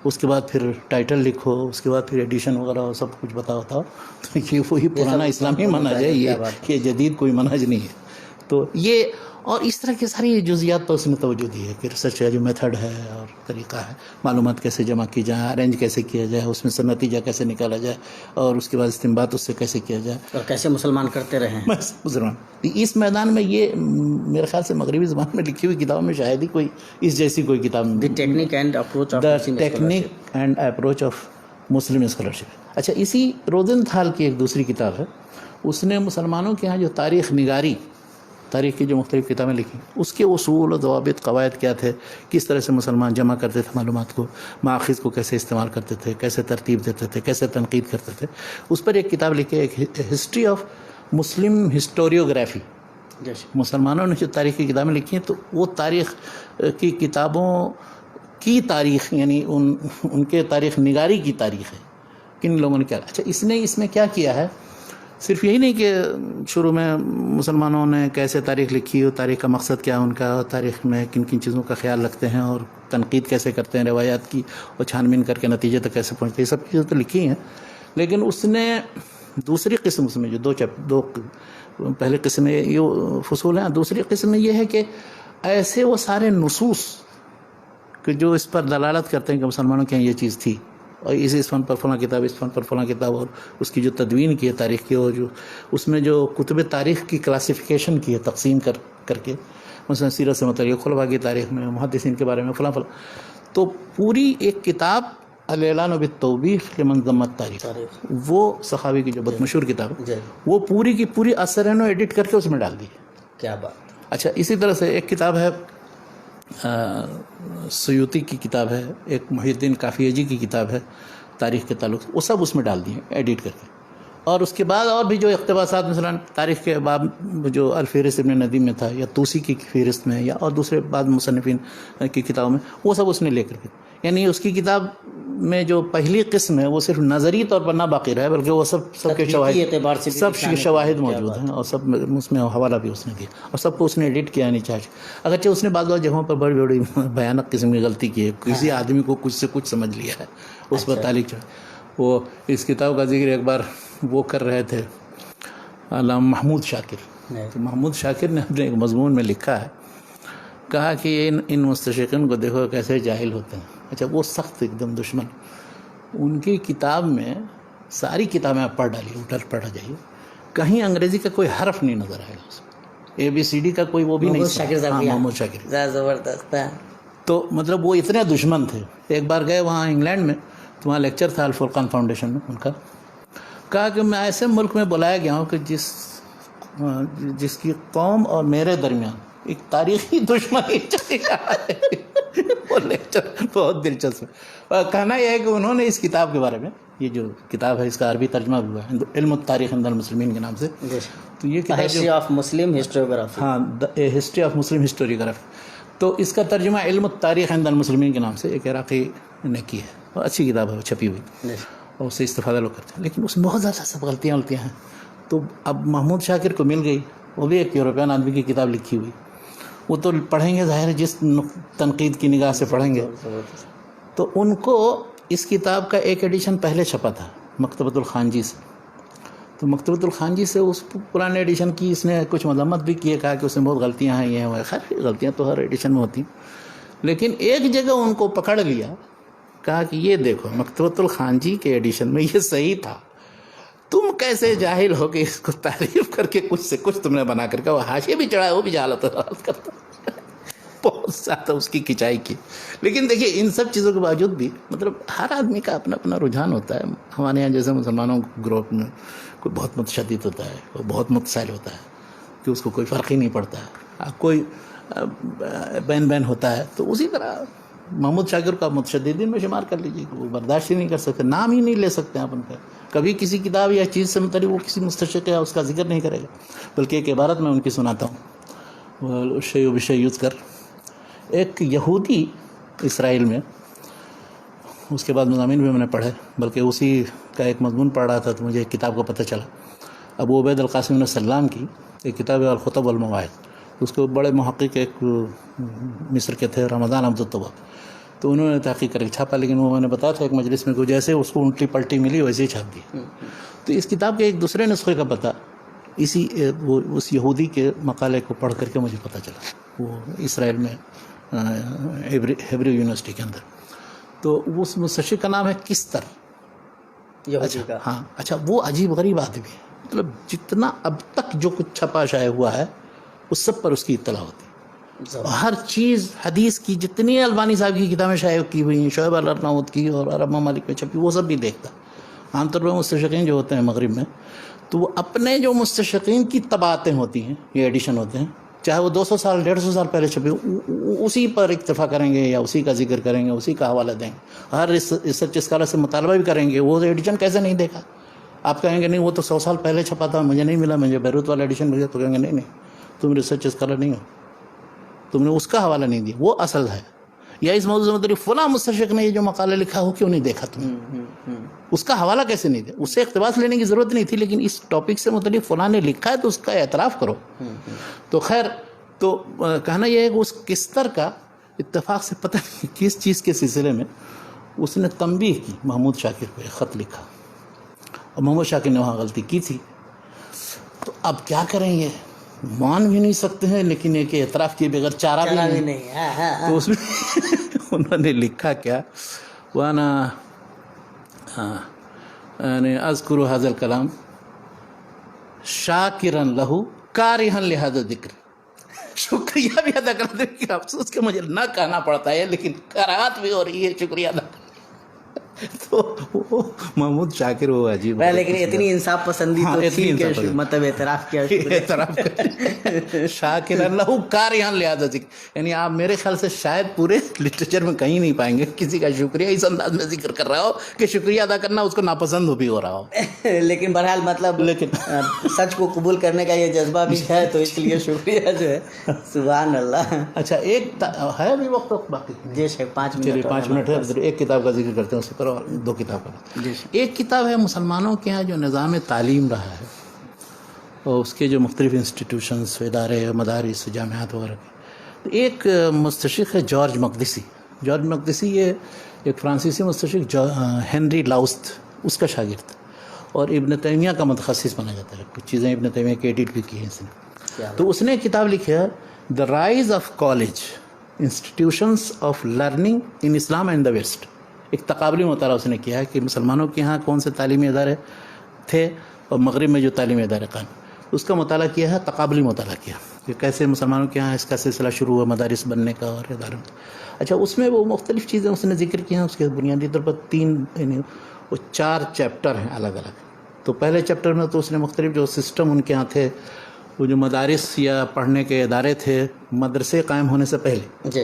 اس کے بعد پھر ٹائٹل لکھو، اس کے بعد پھر ایڈیشن وغیرہ سب کچھ بتاؤ. تو یہ وہی پرانا اسلامی منہج ہے، یہ جدید کوئی منہج نہیں ہے. تو یہ اور اس طرح کی ساری جزیات پر اس نے توجہ دی ہے کہ ریسرچ کا جو میتھڈ ہے اور طریقہ ہے، معلومات کیسے جمع کی جائیں، ارینج کیسے کیا جائے، اس میں سے نتیجہ کیسے نکالا جائے، اور اس کے بعد استنباط اس سے کیسے کیا جائے، اور کیسے مسلمان کرتے رہے ہیں. مسلمان اس میدان میں. یہ میرے خیال سے مغربی زبان میں لکھی ہوئی کتابوں میں شاید ہی کوئی اس جیسی کوئی کتاب. The technique and approach of Muslim scholarship. اچھا، اسی روزنتھال کی ایک دوسری کتاب ہے، اس نے مسلمانوں کے ہاں جو تاریخ نگاری، تاریخ کی جو مختلف کتابیں لکھی، اس کے اصول و ضوابط، قواعد کیا تھے، کس طرح سے مسلمان جمع کرتے تھے معلومات کو، ماخذ کو کیسے استعمال کرتے تھے، کیسے ترتیب دیتے تھے، کیسے تنقید کرتے تھے، اس پر ایک کتاب لکھی ہے، ایک ہسٹری آف مسلم ہسٹوریوگرافی. مسلمانوں نے جو تاریخ کی کتابیں لکھی ہیں، تو وہ تاریخ کی کتابوں کی تاریخ، یعنی ان کے تاریخ نگاری کی تاریخ ہے، کن لوگوں نے کیا. اچھا، اس میں کیا کیا ہے، صرف یہی نہیں کہ شروع میں مسلمانوں نے کیسے تاریخ لکھی، اور تاریخ کا مقصد کیا ان کا، اور تاریخ میں کن کن چیزوں کا خیال رکھتے ہیں، اور تنقید کیسے کرتے ہیں روایات کی، اور چھان بین کر کے نتیجے تک کیسے پہنچتے ہیں، یہ سب چیزیں تو لکھی ہیں. لیکن اس نے دوسری قسم، اس میں جو دو پہلے قسم میں یہ فصول ہیں، دوسری قسم میں یہ ہے کہ ایسے وہ سارے نصوص کہ جو اس پر دلالت کرتے ہیں کہ مسلمانوں کے یہاں یہ چیز تھی، اور اس فن پر فلاں کتاب، اس فن پر فلاں کتاب، اور اس کی جو تدوین کی ہے تاریخ کی، اور جو اس میں جو کتب تاریخ کی کلاسیفیکیشن کی ہے تقسیم کر کے، مثلا سیرت سے متعلق، خلفاء کی تاریخ میں، محدثین کے بارے میں فلاں، تو پوری ایک کتاب الاعلان بالتوبیخ لمن ذم التاریخ، وہ سخاوی کی جو بہت مشہور کتاب ہے، وہ پوری کی پوری اثر نو ایڈٹ کر کے اس میں ڈال دی. کیا بات. اچھا، اسی طرح سے ایک کتاب ہے سیوطی کی کتاب ہے، ایک محی الدین کافی جی کی کتاب ہے تاریخ کے تعلق سے، وہ سب اس میں ڈال دیے ایڈٹ کر کے. اور اس کے بعد اور بھی جو اقتباسات، مثلا تاریخ کے باب جو الفہرست ابن ندیم میں تھا، یا توسی کی فہرست میں، یا اور دوسرے بعض مصنفین کی کتابوں میں، وہ سب اس نے لے کر کے، یعنی اس کی کتاب میں جو پہلی قسم ہے وہ صرف نظری طور پر نہ باقی رہا ہے، بلکہ وہ سب کے شواہد موجود ہیں، اور سب اس میں حوالہ بھی اس نے دیا، اور سب کو اس نے ایڈٹ کیا نہیں چاہیے. اگرچہ اس نے بعض جگہوں پر بڑی بڑی بھیانک قسم کی غلطی کی ہے، کسی آدمی کو کچھ سے کچھ سمجھ لیا ہے اس پر تعلق. وہ اس کتاب کا ذکر ایک بار وہ کر رہے تھے علامہ محمود شاکر، تو محمود شاکر نے اپنے ایک مضمون میں لکھا ہے، کہا کہ ان مستشرقین کو دیکھو کیسے جاہل ہوتے ہیں. اچھا، وہ سخت ایک دم دشمن، ان کی کتاب میں ساری کتابیں آپ پڑھ ڈالیے، پڑھا جائیے، کہیں انگریزی کا کوئی حرف نہیں نظر آئے گا، اس میں ABCD کا کوئی وہ بھی نہیں. محمود شاکر زبردست ہے. تو مطلب وہ اتنے دشمن تھے. ایک بار گئے وہاں انگلینڈ میں، تو وہاں لیکچر تھا الفرقان فاؤنڈیشن میں ان کا، کہا کہ میں ایسے ملک میں بلایا گیا ہوں کہ جس کی قوم اور میرے درمیان ایک تاریخی دشمنی چلی رہا ہے. وہ لیکچر بہت دلچسپ ہے. کہنا یہ ہے کہ انہوں نے اس کتاب کے بارے میں، یہ جو کتاب ہے اس کا عربی ترجمہ ہوا ہے علم التاریخ عند المسلمین کے نام سے، تو یہ کتاب ہسٹری آف مسلم ہسٹوریوگرافی، ہاں، ہسٹری آف مسلم ہسٹوریوگرافی، تو اس کا ترجمہ علم التاریخ عند المسلمین کے نام سے ایک عراقی نے کی ہے، اور اچھی کتاب ہے، چھپی ہوئی، اور اس سے استفادہ لوگ کرتے ہیں. لیکن اس میں بہت زیادہ سب غلطیاں ہیں. تو اب محمود شاکر کو مل گئی، وہ بھی ایک یورپین آدمی کی کتاب لکھی ہوئی، وہ تو پڑھیں گے ظاہر ہے جس تنقید کی نگاہ سے پڑھیں گے. تو ان کو اس کتاب کا ایک ایڈیشن پہلے چھپا تھا مکتبۃ الخانجی سے. تو مکتبۃ الخانجی سے اس پرانے ایڈیشن کی اس نے کچھ مذمت بھی کی ہے, کہا کہ اس میں بہت غلطیاں ہیں, یہ ہیں. خیر غلطیاں تو ہر ایڈیشن میں ہوتی ہیں, لیکن ایک جگہ ان کو پکڑ لیا, کہا کہ یہ دیکھو مکتبۃ الخانجی کے ایڈیشن میں یہ صحیح تھا, تم کیسے جاہل ہو کہ اس کو تعریف کر کے کچھ سے کچھ تم نے بنا کر کے, وہ حاشیے بھی چڑھا, وہ بھی جہالت کرتا, بہت زیادہ اس کی کھچائی کی. لیکن دیکھیے ان سب چیزوں کے باوجود بھی مطلب ہر آدمی کا اپنا اپنا رجحان ہوتا ہے. ہمارے یہاں جیسے مسلمانوں گروپ میں کوئی بہت متشدد ہوتا ہے, کوئی بہت متسائل ہوتا ہے کہ اس کو کوئی فرق ہی نہیں پڑتا ہے, کوئی بین ہوتا ہے. تو اسی طرح محمود شاکر کا متشددین میں شمار کر لیجیے کہ وہ برداشت ہی نہیں کر سکتے, نام ہی نہیں لے سکتے ہیں اپن کا. کبھی کسی کتاب یا چیز سے متعلق وہ کسی مستشرق یا اس کا ذکر نہیں کرے گا, بلکہ ایک عبارت میں ان کی سناتا ہوں. شیء بشیء یذکر, ایک یہودی اسرائیل میں, اس کے بعد مضامین بھی میں نے پڑھے, بلکہ اسی کا ایک مضمون پڑھ رہا تھا تو مجھے ایک کتاب کا پتہ چلا. ابو عبید القاسم بن سلام کی ایک کتاب ہے الخطب والمواعظ, اس کو بڑے محقق ایک مصر کے تھے رمضان عبد التواب, تو انہوں نے تحقیق کر کے چھاپا, لیکن وہ میں نے بتایا تھا ایک مجلس میں کہ جیسے اس کو الٹی پلٹی ملی ویسے ہی چھاپ دی. تو اس کتاب کے ایک دوسرے نسخے کا پتہ اسی اس یہودی کے مقالے کو پڑھ کر کے مجھے پتہ چلا, وہ اسرائیل میں ہیبریو یونیورسٹی کے اندر. تو اس مستشرق کا نام ہے کستر. اچھا ہاں اچھا, وہ عجیب غریب آدمی ہے, مطلب جتنا اب تک جو کچھ چھپا شائع ہوا ہے اس سب پر اس کی اطلاع ہوتی ہے. ہر چیز حدیث کی جتنی البانی صاحب کی کتابیں شائع کی ہوئی ہیں, شعیب الارناؤت کی اور عرب ممالک میں چھپی, وہ سب بھی دیکھتا. عام طور پر مستشرقین جو ہوتے ہیں مغرب میں, تو وہ اپنے جو مستشرقین کی طباعتیں ہوتی ہیں, یہ ایڈیشن ہوتے ہیں, چاہے وہ 200 سال 150 سال پہلے چھپے, اسی پر اکتفا کریں گے یا اسی کا ذکر کریں گے, اسی کا حوالہ دیں گے. ہر ریسرچ اسکالر سے مطالبہ بھی کریں گے وہ ایڈیشن کیسے نہیں دیکھا. آپ کہیں گے نہیں وہ تو 100 سال پہلے چھپا تھا, مجھے نہیں ملا, مجھے بیروت والا ایڈیشن ملا. تو کہیں گے نہیں تم ریسرچ اسکالر نہیں ہو, تم نے اس کا حوالہ نہیں دیا, وہ اصل ہے. یا اس موضوع سے متعلق فلاں مستشرق نے یہ جو مقالہ لکھا ہو کیوں نہیں دیکھا تم نے, اس کا حوالہ کیسے نہیں دیا. اس سے اقتباس لینے کی ضرورت نہیں تھی, لیکن اس ٹاپک سے متعلق فلاں نے لکھا ہے تو اس کا اعتراف کرو. تو خیر, تو کہنا یہ ہے کہ اس کستر کا اتفاق سے پتہ نہیں کس چیز کے سلسلے میں اس نے تنبیہ کی محمود شاکر کو, ایک خط لکھا, اور محمود شاکر نے وہاں غلطی کی تھی. تو اب کیا کریں, یہ مان بھی نہیں سکتے ہیں, لیکن یہ کہ اعتراف کیے بغیر چارہ بھی نہیں. تو اس میں انہوں نے لکھا کیا, وانا اذکر ھذا الکلام شاکرا لہ کارہا لہذا الذکر. شکریہ بھی ادا کرتے ہیں کہ افسوس کہ مجھے نہ کہنا پڑتا ہے, لیکن کراہت بھی ہو رہی ہے شکریہ ادا. تو وہ محمود شاکر وہ عجیب, لیکن اتنی انصاف پسندی تو تھی کہ مطلب اعتراف کیا, اعتراف شاکر اللہ کارہا لہذا ذکر. یعنی آپ میرے خیال سے شاید پورے لٹریچر میں کہیں نہیں پائیں گے کسی کا شکریہ اس انداز میں ذکر کر رہا ہو کہ شکریہ ادا کرنا اس کو ناپسند بھی ہو رہا ہو. لیکن بہرحال مطلب سچ کو قبول کرنے کا یہ جذبہ بھی ہے, تو اس لیے شکریہ جو ہے. سبحان اللہ. اچھا, ایک ہے ابھی وقت باقی؟ جی شیخ 5 منٹ ہے. ایک کتاب کا ذکر کرتے ہیں, اس پر 2 کتاب کا. ایک کتاب ہے مسلمانوں کے ہیں جو نظام تعلیم رہا ہے, اور اس کے جو مختلف انسٹیٹیوشنز, ادارے, مدارس, جامعات وغیرہ کے. ایک مستشرق ہے جارج مقدسی. جارج مقدسی یہ ایک فرانسیسی مستشرق ہنری لاؤست, اس کا شاگرد, اور ابن تیمیہ کا متخصص بنا جاتا ہے. کچھ چیزیں ابن تیمیہ کی ایڈٹ بھی کی ہیں اس نے. تو اس نے ایک کتاب لکھی ہے, the rise of college institutions of learning in Islam and the West. ایک تقابلی مطالعہ اس نے کیا ہے کہ مسلمانوں کے ہاں کون سے تعلیمی ادارے تھے اور مغرب میں جو تعلیمی ادارے قائم, اس کا مطالعہ کیا ہے, تقابلی مطالعہ کیا کہ کیسے مسلمانوں کے ہاں اس کا سلسلہ شروع ہوا مدارس بننے کا اور اداروں. اچھا, اس میں وہ مختلف چیزیں اس نے ذکر کی ہیں. اس کے بنیادی طور پر 3 یعنی وہ 4 چیپٹر ہیں الگ الگ. تو پہلے چیپٹر میں تو اس نے مختلف جو سسٹم ان کے ہاں تھے, وہ جو مدارس یا پڑھنے کے ادارے تھے مدرسے قائم ہونے سے پہلے,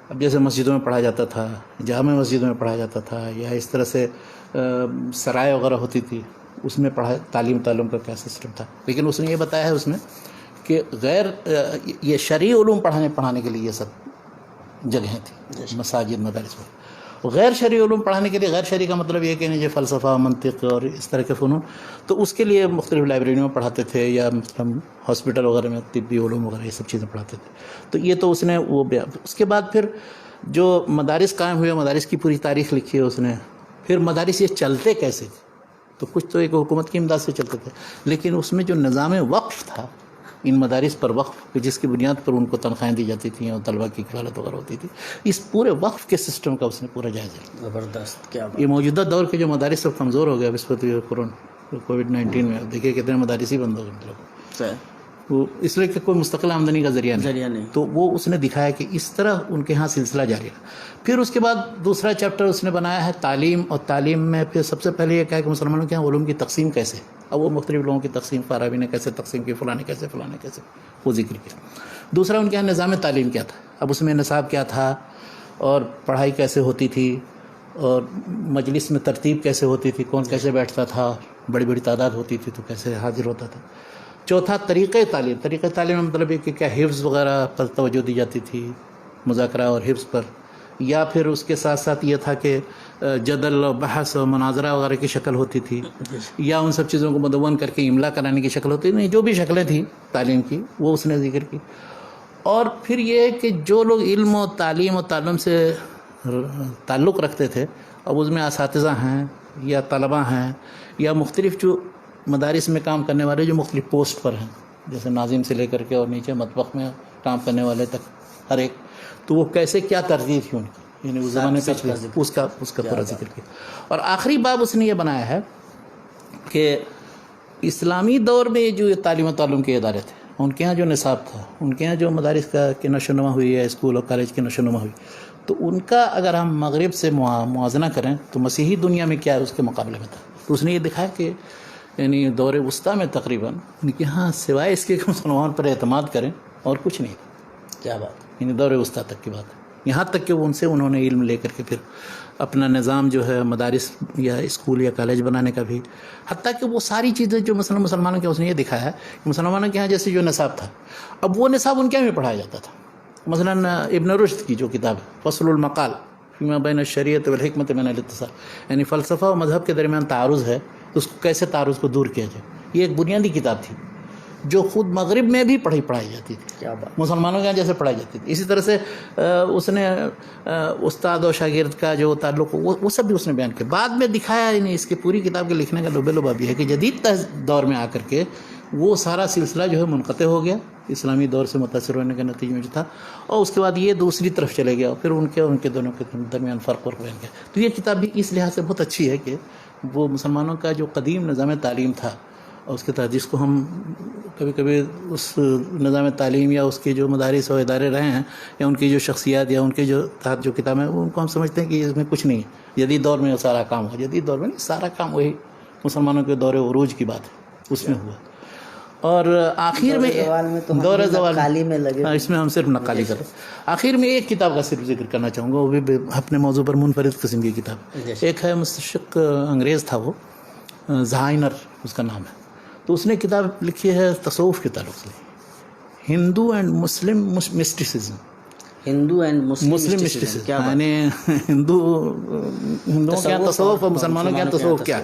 اب جیسے مسجدوں میں پڑھا جاتا تھا, جامع مسجدوں میں پڑھا جاتا تھا, یا اس طرح سے سرائے وغیرہ ہوتی تھی, اس میں تعلیم کا کیا سسٹم تھا. لیکن اس نے یہ بتایا ہے اس میں کہ غیر یہ شرعی علوم پڑھانے کے لیے یہ سب جگہیں تھیں, مساجد, مدارس. غیر شرعی علوم پڑھانے کے لیے, غیر شرعی کا مطلب یہ کہ نہیں فلسفہ, منطق اور اس طرح کے فنون, تو اس کے لیے مختلف لائبریریوں میں پڑھاتے تھے, یا مطلب ہاسپٹل وغیرہ میں طبی علوم وغیرہ یہ سب چیزیں پڑھاتے تھے. تو یہ تو اس نے وہ اس کے بعد پھر جو مدارس قائم ہوئے مدارس کی پوری تاریخ لکھی ہے اس نے. پھر مدارس یہ چلتے کیسے تھے, تو کچھ تو ایک حکومت کی امداد سے چلتے تھے, لیکن اس میں جو نظام وقف تھا ان مدارس پر, وقف جس کی بنیاد پر ان کو تنخواہیں دی جاتی تھیں اور طلبہ کی کفالت وغیرہ ہوتی تھی, اس پورے وقف کے سسٹم کا اس نے پورا جائزہ لیا. زبردست, کیا یہ موجودہ دور کے جو مدارس سب کمزور ہو گیا نسبت کووڈ-19 میں, دیکھیے کتنے مدارس ہی بند ہو گئے بات. وہ اس لیے کہ کوئی مستقل آمدنی کا ذریعہ نہیں, تو وہ اس نے دکھایا کہ اس طرح ان کے ہاں سلسلہ جاری ہے. پھر اس کے بعد دوسرا چیپٹر اس نے بنایا ہے تعلیم, اور تعلیم میں پھر سب سے پہلے یہ کہا کہ مسلمانوں کے یہاں علوم کی تقسیم کیسے, اب وہ مختلف لوگوں کی تقسیم, فارابی نے کیسے تقسیم کی, فلاں نے کیسے, وہ ذکر کیا. دوسرا ان کے یہاں نظام تعلیم کیا تھا, اب اس میں نصاب کیا تھا, اور پڑھائی کیسے ہوتی تھی, اور مجلس میں ترتیب کیسے ہوتی تھی, کون کیسے بیٹھتا تھا, بڑی بڑی تعداد ہوتی تھی تو کیسے حاضر ہوتا تھا. چوتھا طریقۂ تعلیم میں مطلب ہے کہ کیا حفظ وغیرہ پر توجہ دی جاتی تھی, مذاکرہ اور حفظ پر, یا پھر اس کے ساتھ ساتھ یہ تھا کہ جدل و بحث و مناظرہ وغیرہ کی شکل ہوتی تھی, یا ان سب چیزوں کو مدون کر کے املا کرانے کی شکل ہوتی تھی. جو بھی شکلیں تھیں تعلیم کی وہ اس نے ذکر کی. اور پھر یہ کہ جو لوگ علم و تعلیم و تعلم سے تعلق رکھتے تھے, اب اس میں اساتذہ ہیں یا طلباء ہیں یا مختلف جو مدارس میں کام کرنے والے جو مختلف پوسٹ پر ہیں, جیسے ناظم سے لے کر کے اور نیچے مطبخ میں کام کرنے والے تک ہر ایک, تو وہ کیسے کیا ترتیب تھی ان کی, یعنی اس زمانے پہ اس کا پورا ذکر کیا. اور آخری باب اس نے یہ بنایا ہے کہ اسلامی دور میں جو تعلیم و تعلم کے ادارے تھے, ان کے ہاں جو نصاب تھا, ان کے ہاں جو مدارس کی نشو و نما ہوئی ہے, اسکول اور کالج کی نشو و نما ہوئی, تو ان کا اگر ہم مغرب سے موازنہ کریں تو مسیحی دنیا میں کیا ہے اس کے مقابلے میں تھا. تو اس نے یہ دکھایا کہ یعنی دور وسطیٰ میں تقریباً ان کے ہاں سوائے اس کے کہ مسلمان پر اعتماد کریں اور کچھ نہیں. کیا بات, یعنی دور وسطیٰ تک کی بات ہے, یہاں تک کہ انہوں نے علم لے کر کے پھر اپنا نظام جو ہے مدارس یا اسکول یا کالج بنانے کا بھی, حتیٰ کہ وہ ساری چیزیں جو مثلا مسلمانوں کے اس نے یہ دکھایا ہے کہ مسلمانوں کے یہاں جیسے جو نصاب تھا, اب وہ نصاب ان کے یہاں بھی پڑھایا جاتا تھا. مثلا ابن رشد کی جو کتاب ہے فصل المقال فیما بین الشریعۃ والحکمۃ من الاتصال, یعنی فلسفہ و مذہب کے درمیان تعارض ہے تو اس کو کیسے تعارض کو دور کیا جائے, یہ ایک بنیادی کتاب تھی جو خود مغرب میں بھی پڑھائی جاتی تھی. کیا بات, مسلمانوں کے یہاں جیسے پڑھائی جاتی تھی. اسی طرح سے اس نے استاد و شاگرد کا جو تعلق وہ سب بھی اس نے بیان کیا. بعد میں دکھایا, یعنی اس کی پوری کتاب کے لکھنے کا لباب یہ ہے کہ جدید دور میں آ کر کے وہ سارا سلسلہ جو ہے منقطع ہو گیا اسلامی دور سے متاثر ہونے کے نتیجے میں جو تھا, اور اس کے بعد یہ دوسری طرف چلے گیا, اور پھر ان کے دونوں کے درمیان فرق بیان کیا. تو یہ کتاب بھی اس لحاظ سے بہت اچھی ہے کہ وہ مسلمانوں کا جو قدیم نظام تعلیم تھا, اور اس کے تحت جس کو ہم کبھی کبھی اس نظام تعلیم یا اس کے جو مدارس اور ادارے رہے ہیں یا ان کی جو شخصیات یا ان کے جو تحت جو کتابیں ہیں, ان کو ہم سمجھتے ہیں کہ اس میں کچھ نہیں ہے. جدید دور میں سارا کام ہوا, جدید دور میں نہیں, سارا کام وہی مسلمانوں کے دور عروج کی بات ہے اس میں ہوا. اور آخر میں دور زوال میں لگے, اس میں ہم صرف نقالی کریں. آخر میں ایک کتاب کا صرف ذکر کرنا چاہوں گا, وہ بھی اپنے موضوع پر منفرد قسم کی کتاب. ایک ہے مستشرق انگریز تھا, وہ زہائنر اس کا نام ہے. تو اس نے کتاب لکھی ہے تصوف کے تعلق سے, ہندو اینڈ مسلم مسٹیسزم. یعنی ہندوؤں کے یہاں تصوف اور مسلمانوں کے یہاں تصوف کیا.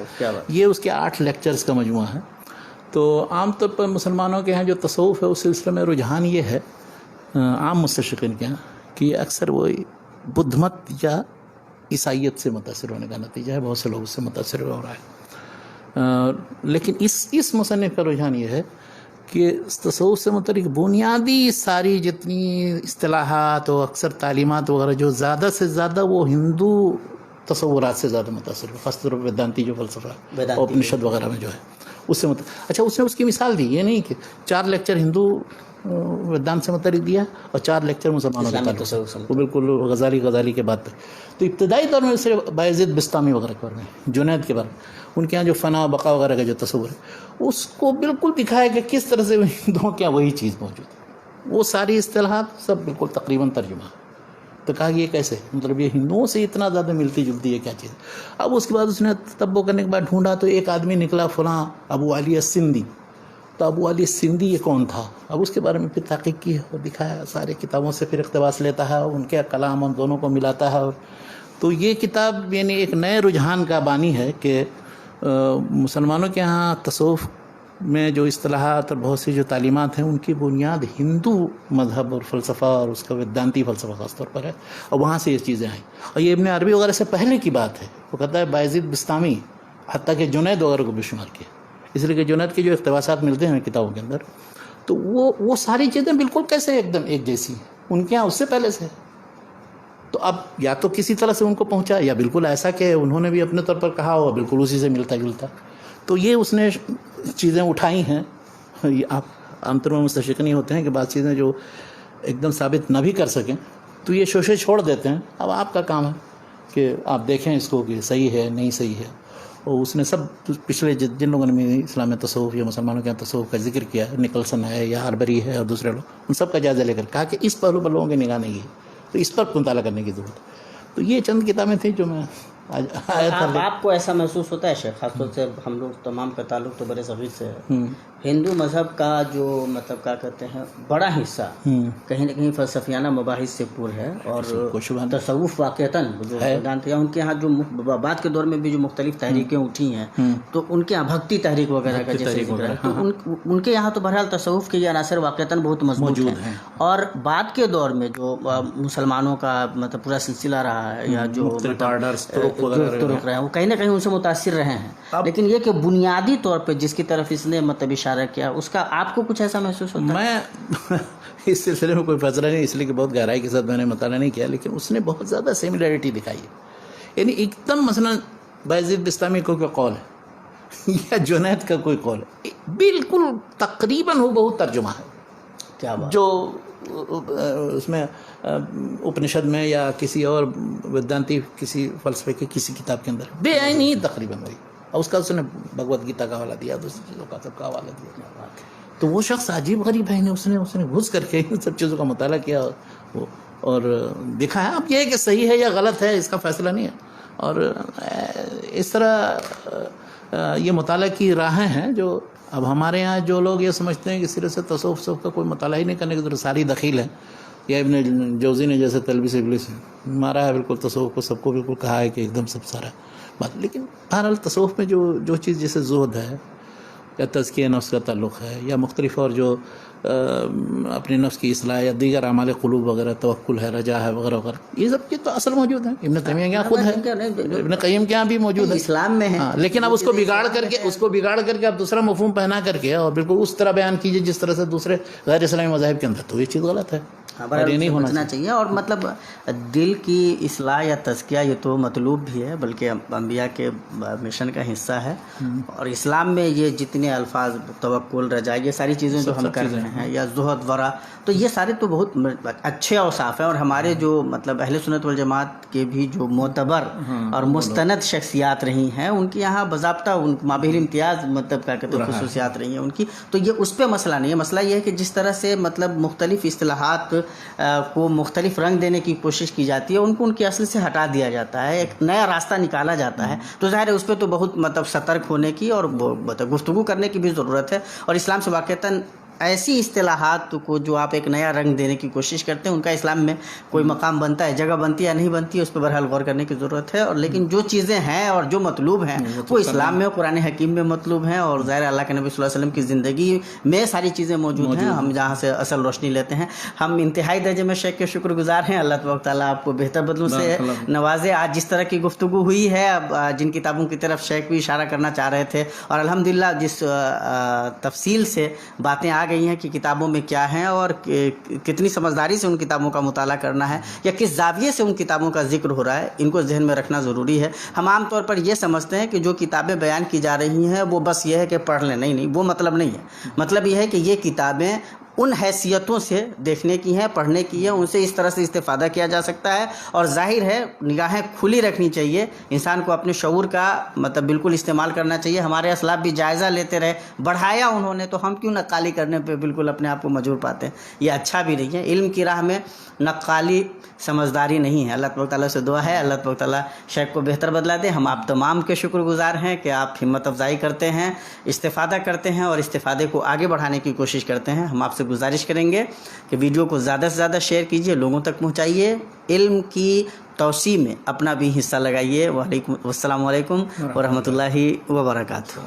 یہ اس کے 8 لیکچرز کا مجموعہ ہے. تو عام طور پر مسلمانوں کے یہاں جو تصوف ہے اس سلسلے میں رجحان یہ ہے عام مستشرقین کے یہاں کہ اکثر وہ بدھ مت یا عیسائیت سے متاثر ہونے کا نتیجہ ہے, بہت سے لوگ اس سے متاثر ہو رہا ہے. لیکن اس مصنف کا رجحان یہ ہے کہ تصوف سے متعلق بنیادی ساری جتنی اصطلاحات و اکثر تعلیمات وغیرہ جو زیادہ سے زیادہ وہ ہندو تصورات سے زیادہ متاثر ہے, خاص طور پر ویدانتی جو فلسفہ اپنشد وغیرہ میں جو ہے اس سے اچھا اس نے اس کی مثال دی, یہ نہیں کہ 4 لیکچر ہندو ویدانت سے متعلق دیا اور 4 لیکچر مسلمانوں کے تعلق, وہ بالکل غزالی کے بعد پہ. تو ابتدائی دور میں صرف بایزید بستامی وغیرہ کے بارے میں, جنید کے بارے میں, ان کے یہاں جو فنا و بقا وغیرہ کا جو تصور ہے اس کو بالکل دکھایا کہ کس طرح سے ہندوؤں کے یہاں وہی چیز موجود ہے. وہ ساری اصطلاحات سب بالکل تقریباً ترجمہ. تو کہا یہ کیسے, مطلب یہ ہندوؤں سے اتنا زیادہ ملتی جلتی ہے کیا چیز. اب اس کے بعد اس نے تتبع کرنے کے بعد ڈھونڈا تو ایک آدمی نکلا فلاں ابو علی السندی. تو ابو علی السندی یہ کون تھا, اب اس کے بارے میں پھر تحقیق کی اور دکھایا, سارے کتابوں سے پھر اقتباس لیتا ہے, ان کے کلام ان دونوں کو ملاتا ہے. تو یہ کتاب یعنی ایک نئے رجحان کا بانی ہے کہ مسلمانوں کے ہاں تصوف میں جو اصطلاحات اور بہت سی جو تعلیمات ہیں ان کی بنیاد ہندو مذہب اور فلسفہ اور اس کا ویدانتی فلسفہ خاص طور پر ہے، اور وہاں سے یہ چیزیں آئیں. اور یہ ابن عربی وغیرہ سے پہلے کی بات ہے. وہ کہتا ہے بایزید بستامی، حتیٰ کہ جنید وغیرہ کو بھی شمار کیا، اس لیے کہ جنید کے جو اقتباسات ملتے ہیں کتابوں کے اندر، تو وہ ساری چیزیں بالکل کیسے ایک دم ایک جیسی ہیں، ان کے یہاں اس سے پہلے سے. تو اب یا تو کسی طرح سے ان کو پہنچا، یا بالکل ایسا کہ انہوں نے بھی اپنے طور پر کہا ہوا بالکل اسی سے ملتا جلتا. تو یہ اس نے چیزیں اٹھائی ہیں. یہ آپ عام طور میں مستشرق نہیں ہوتے ہیں کہ بعض چیزیں جو ایک دم ثابت نہ بھی کر سکیں تو یہ شوشے چھوڑ دیتے ہیں. اب آپ کا کام ہے کہ آپ دیکھیں اس کو کہ صحیح ہے نہیں صحیح ہے. اور اس نے سب پچھلے جن لوگوں نے اسلام میں تصوف یا مسلمانوں کے یہاں تصوف کا ذکر کیا ہے، نکلسن ہے یا ہاربری ہے اور دوسرے لوگ، ان سب کا جائزہ لے کر کہا کہ اس پہلو پر لوگوں کی نگاہ نہیں ہے، تو اس پر مطالعہ کرنے کی ضرورت ہے. تو یہ چند کتابیں تھیں جو میں آیا تھا. آپ کو ایسا محسوس ہوتا ہے شیخ، خاص طور سے ہم لوگ تمام کا تعلق تو برے صغیر سے ہے، ہندو مذہب کا جو مطلب کیا کہتے ہیں بڑا حصہ کہیں نہ کہیں فلسفیانہ مباحث سے پور ہے، اور تصوف واقعتاً جو جانتے ہیں ان کے یہاں جو بعد کے دور میں بھی جو مختلف تحریکیں اٹھی ہیں، تو ان کے یہاں بھکتی تحریک وغیرہ کا جیسے ذکر ہے، تو ان کے یہاں تو بہرحال تصوف کے یہ عناصر واقعتاً بہت مضبوط ہیں. اور بعد کے دور میں جو مسلمانوں کا مطلب پورا سلسلہ رہا ہے یا جو طرق رہے ہیں وہ کہیں نہ کہیں ان سے متاثر رہے ہیں. لیکن یہ کہ بنیادی طور پہ جس کی طرف اس نے مطلب اشارہ کیا، اس کا آپ کو کچھ ایسا محسوس ہوتا ہے؟ میں اس سلسلے میں کوئی فیصلہ نہیں، اس لیے کہ بہت گہرائی کے ساتھ میں نے مطالعہ نہیں کیا، لیکن اس نے بہت زیادہ سملیرٹی دکھائی ہے. یعنی ایک دم مثلا بایزید بستامی کو کوئی قول ہے یا جنید کا کوئی قول ہے، بالکل تقریباً ہو بہت ترجمہ ہے. کیا بات؟ جو اس میں اپنشد میں یا کسی اور ویدانتی کسی فلسفے کی کسی کتاب کے اندر بے عین ہی تقریباً وہی، اور اس کا اس نے بھگوت گیتا کا حوالہ دیا، دوسری چیزوں کا سب کا حوالہ دیا. تو وہ شخص عجیب غریب ہے، اس نے گھس کر کے ان سب چیزوں کا مطالعہ کیا اور دیکھا ہے. اب یہ ہے کہ صحیح ہے یا غلط ہے اس کا فیصلہ نہیں ہے. اور اس طرح یہ مطالعہ کی راہیں ہیں جو اب ہمارے یہاں جو لوگ یہ سمجھتے ہیں کہ صرف سے تصوف کا کوئی مطالعہ ہی نہیں کرنے کی ضرورت، ساری دخیل ہے. یا ابن جوزی نے جیسے تلبیس ابلیس مارا ہے بالکل تصوف کو، سب کو بالکل کہا ہے کہ ایک دم سب سارا بات. لیکن بہرحال تصوف میں جو چیز جیسے زہد ہے یا تزکیہ نفس کا تعلق ہے یا مختلف اور جو اپنے نفس کی اصلاح یا دیگر اعمال قلوب وغیرہ، توکل ہے، رجا ہے وغیرہ وغیرہ، یہ سب چیز تو اصل موجود ہے. ابن تیمیہ کے یہاں خود ہے، ابن قیم کے یہاں بھی موجود ہے، اسلام میں ہے. لیکن اب اس کو بگاڑ کر کے اب دوسرا مفہوم پہنا کر کے اور بالکل اس طرح بیان کیجیے جس طرح سے دوسرے غیر اسلامی مذاہب کے اندر، تو یہ چیز غلط ہے. یہ نہیں ہونا چاہیے. اور مطلب دل کی اصلاح یا تزکیہ یہ تو مطلوب بھی ہے، بلکہ انبیاء کے مشن کا حصہ ہے. اور اسلام میں یہ جتنے الفاظ توکل، رجا، یہ ساری چیزیں جو ہم کر رہے ہیں، یا زہد، ورع، تو یہ سارے تو بہت اچھے اوصاف ہیں. اور ہمارے جو مطلب اہل سنت والجماعت کے بھی جو معتبر اور مستند شخصیات رہی ہیں، ان کے یہاں باضابطہ ان مابہر امتیاز مطلب کیا کہتے ہیں خصوصیات رہی ہیں ان کی. تو یہ اس پہ مسئلہ نہیں ہے. مسئلہ یہ ہے کہ جس طرح سے مطلب مختلف اصطلاحات کو مختلف رنگ دینے کی کوشش کی جاتی ہے، ان کو ان کی اصل سے ہٹا دیا جاتا ہے، ایک نیا راستہ نکالا جاتا ہے. تو ظاہر ہے اس پہ تو بہت مطلب سترک ہونے کی اور گفتگو کرنے کی بھی ضرورت ہے. اور اسلام سے واقعتاً ایسی اصطلاحات کو جو آپ ایک نیا رنگ دینے کی کوشش کرتے ہیں، ان کا اسلام میں کوئی مقام بنتا ہے، جگہ بنتی ہے یا نہیں بنتی ہے، اس پہ بہرحال غور کرنے کی ضرورت ہے. اور لیکن جو چیزیں ہیں اور جو مطلوب ہیں وہ اسلام میں، قرآن حکیم میں مطلوب ہیں. اور ظاہر اللہ کے نبی صلی اللہ علیہ وسلم کی زندگی میں ساری چیزیں موجود ہیں، ہم جہاں سے اصل روشنی لیتے ہیں. ہم انتہائی درجے میں شیخ کے شکر گزار ہیں. اللہ تبارک تعالیٰ آپ کو بہتر بدلوں سے نوازے. آج جس طرح کی گفتگو ہوئی ہے، اب جن کتابوں کی طرف شیخ بھی اشارہ کرنا چاہ رہے تھے، اور الحمدللہ جس تفصیل سے باتیں آ گئی ہیں کہ کتابوں میں کیا ہیں اور کتنی سمجھداری سے ان کتابوں کا مطالعہ کرنا ہے یا کس زاویے سے ان کتابوں کا ذکر ہو رہا ہے، ان کو ذہن میں رکھنا ضروری ہے. ہم عام طور پر یہ سمجھتے ہیں کہ جو کتابیں بیان کی جا رہی ہیں وہ بس یہ ہے کہ پڑھ لیں. نہیں، وہ مطلب نہیں ہے. مطلب یہ ہے کہ یہ کتابیں ان حیثیتوں سے دیکھنے کی ہیں، پڑھنے کی ہیں، ان سے اس طرح سے استفادہ کیا جا سکتا ہے. اور ظاہر ہے نگاہیں کھلی رکھنی چاہیے، انسان کو اپنے شعور کا مطلب بالکل استعمال کرنا چاہیے. ہمارے اسلاف بھی جائزہ لیتے رہے، بڑھایا انہوں نے، تو ہم کیوں نقالی کرنے پہ بالکل اپنے آپ کو مجبور پاتے ہیں؟ یہ اچھا بھی نہیں ہے. علم کی راہ میں نقالی سمجھداری نہیں ہے. اللہ تبارک تعالیٰ سے دعا ہے اللہ تبارک تعالیٰ شیخ کو بہتر بدلا دے. ہم آپ تمام کے شکر گزار ہیں کہ آپ ہمت افزائی کرتے ہیں، استفادہ کرتے ہیں اور استفادے کو آگے بڑھانے کی کوشش کرتے ہیں. ہم آپ سے گزارش کریں گے کہ ویڈیو کو زیادہ سے زیادہ شیئر کیجیے، لوگوں تک پہنچائیے، علم کی توسیع میں اپنا بھی حصہ لگائیے. السلام علیکم ورحمۃ اللہ وبرکاتہ.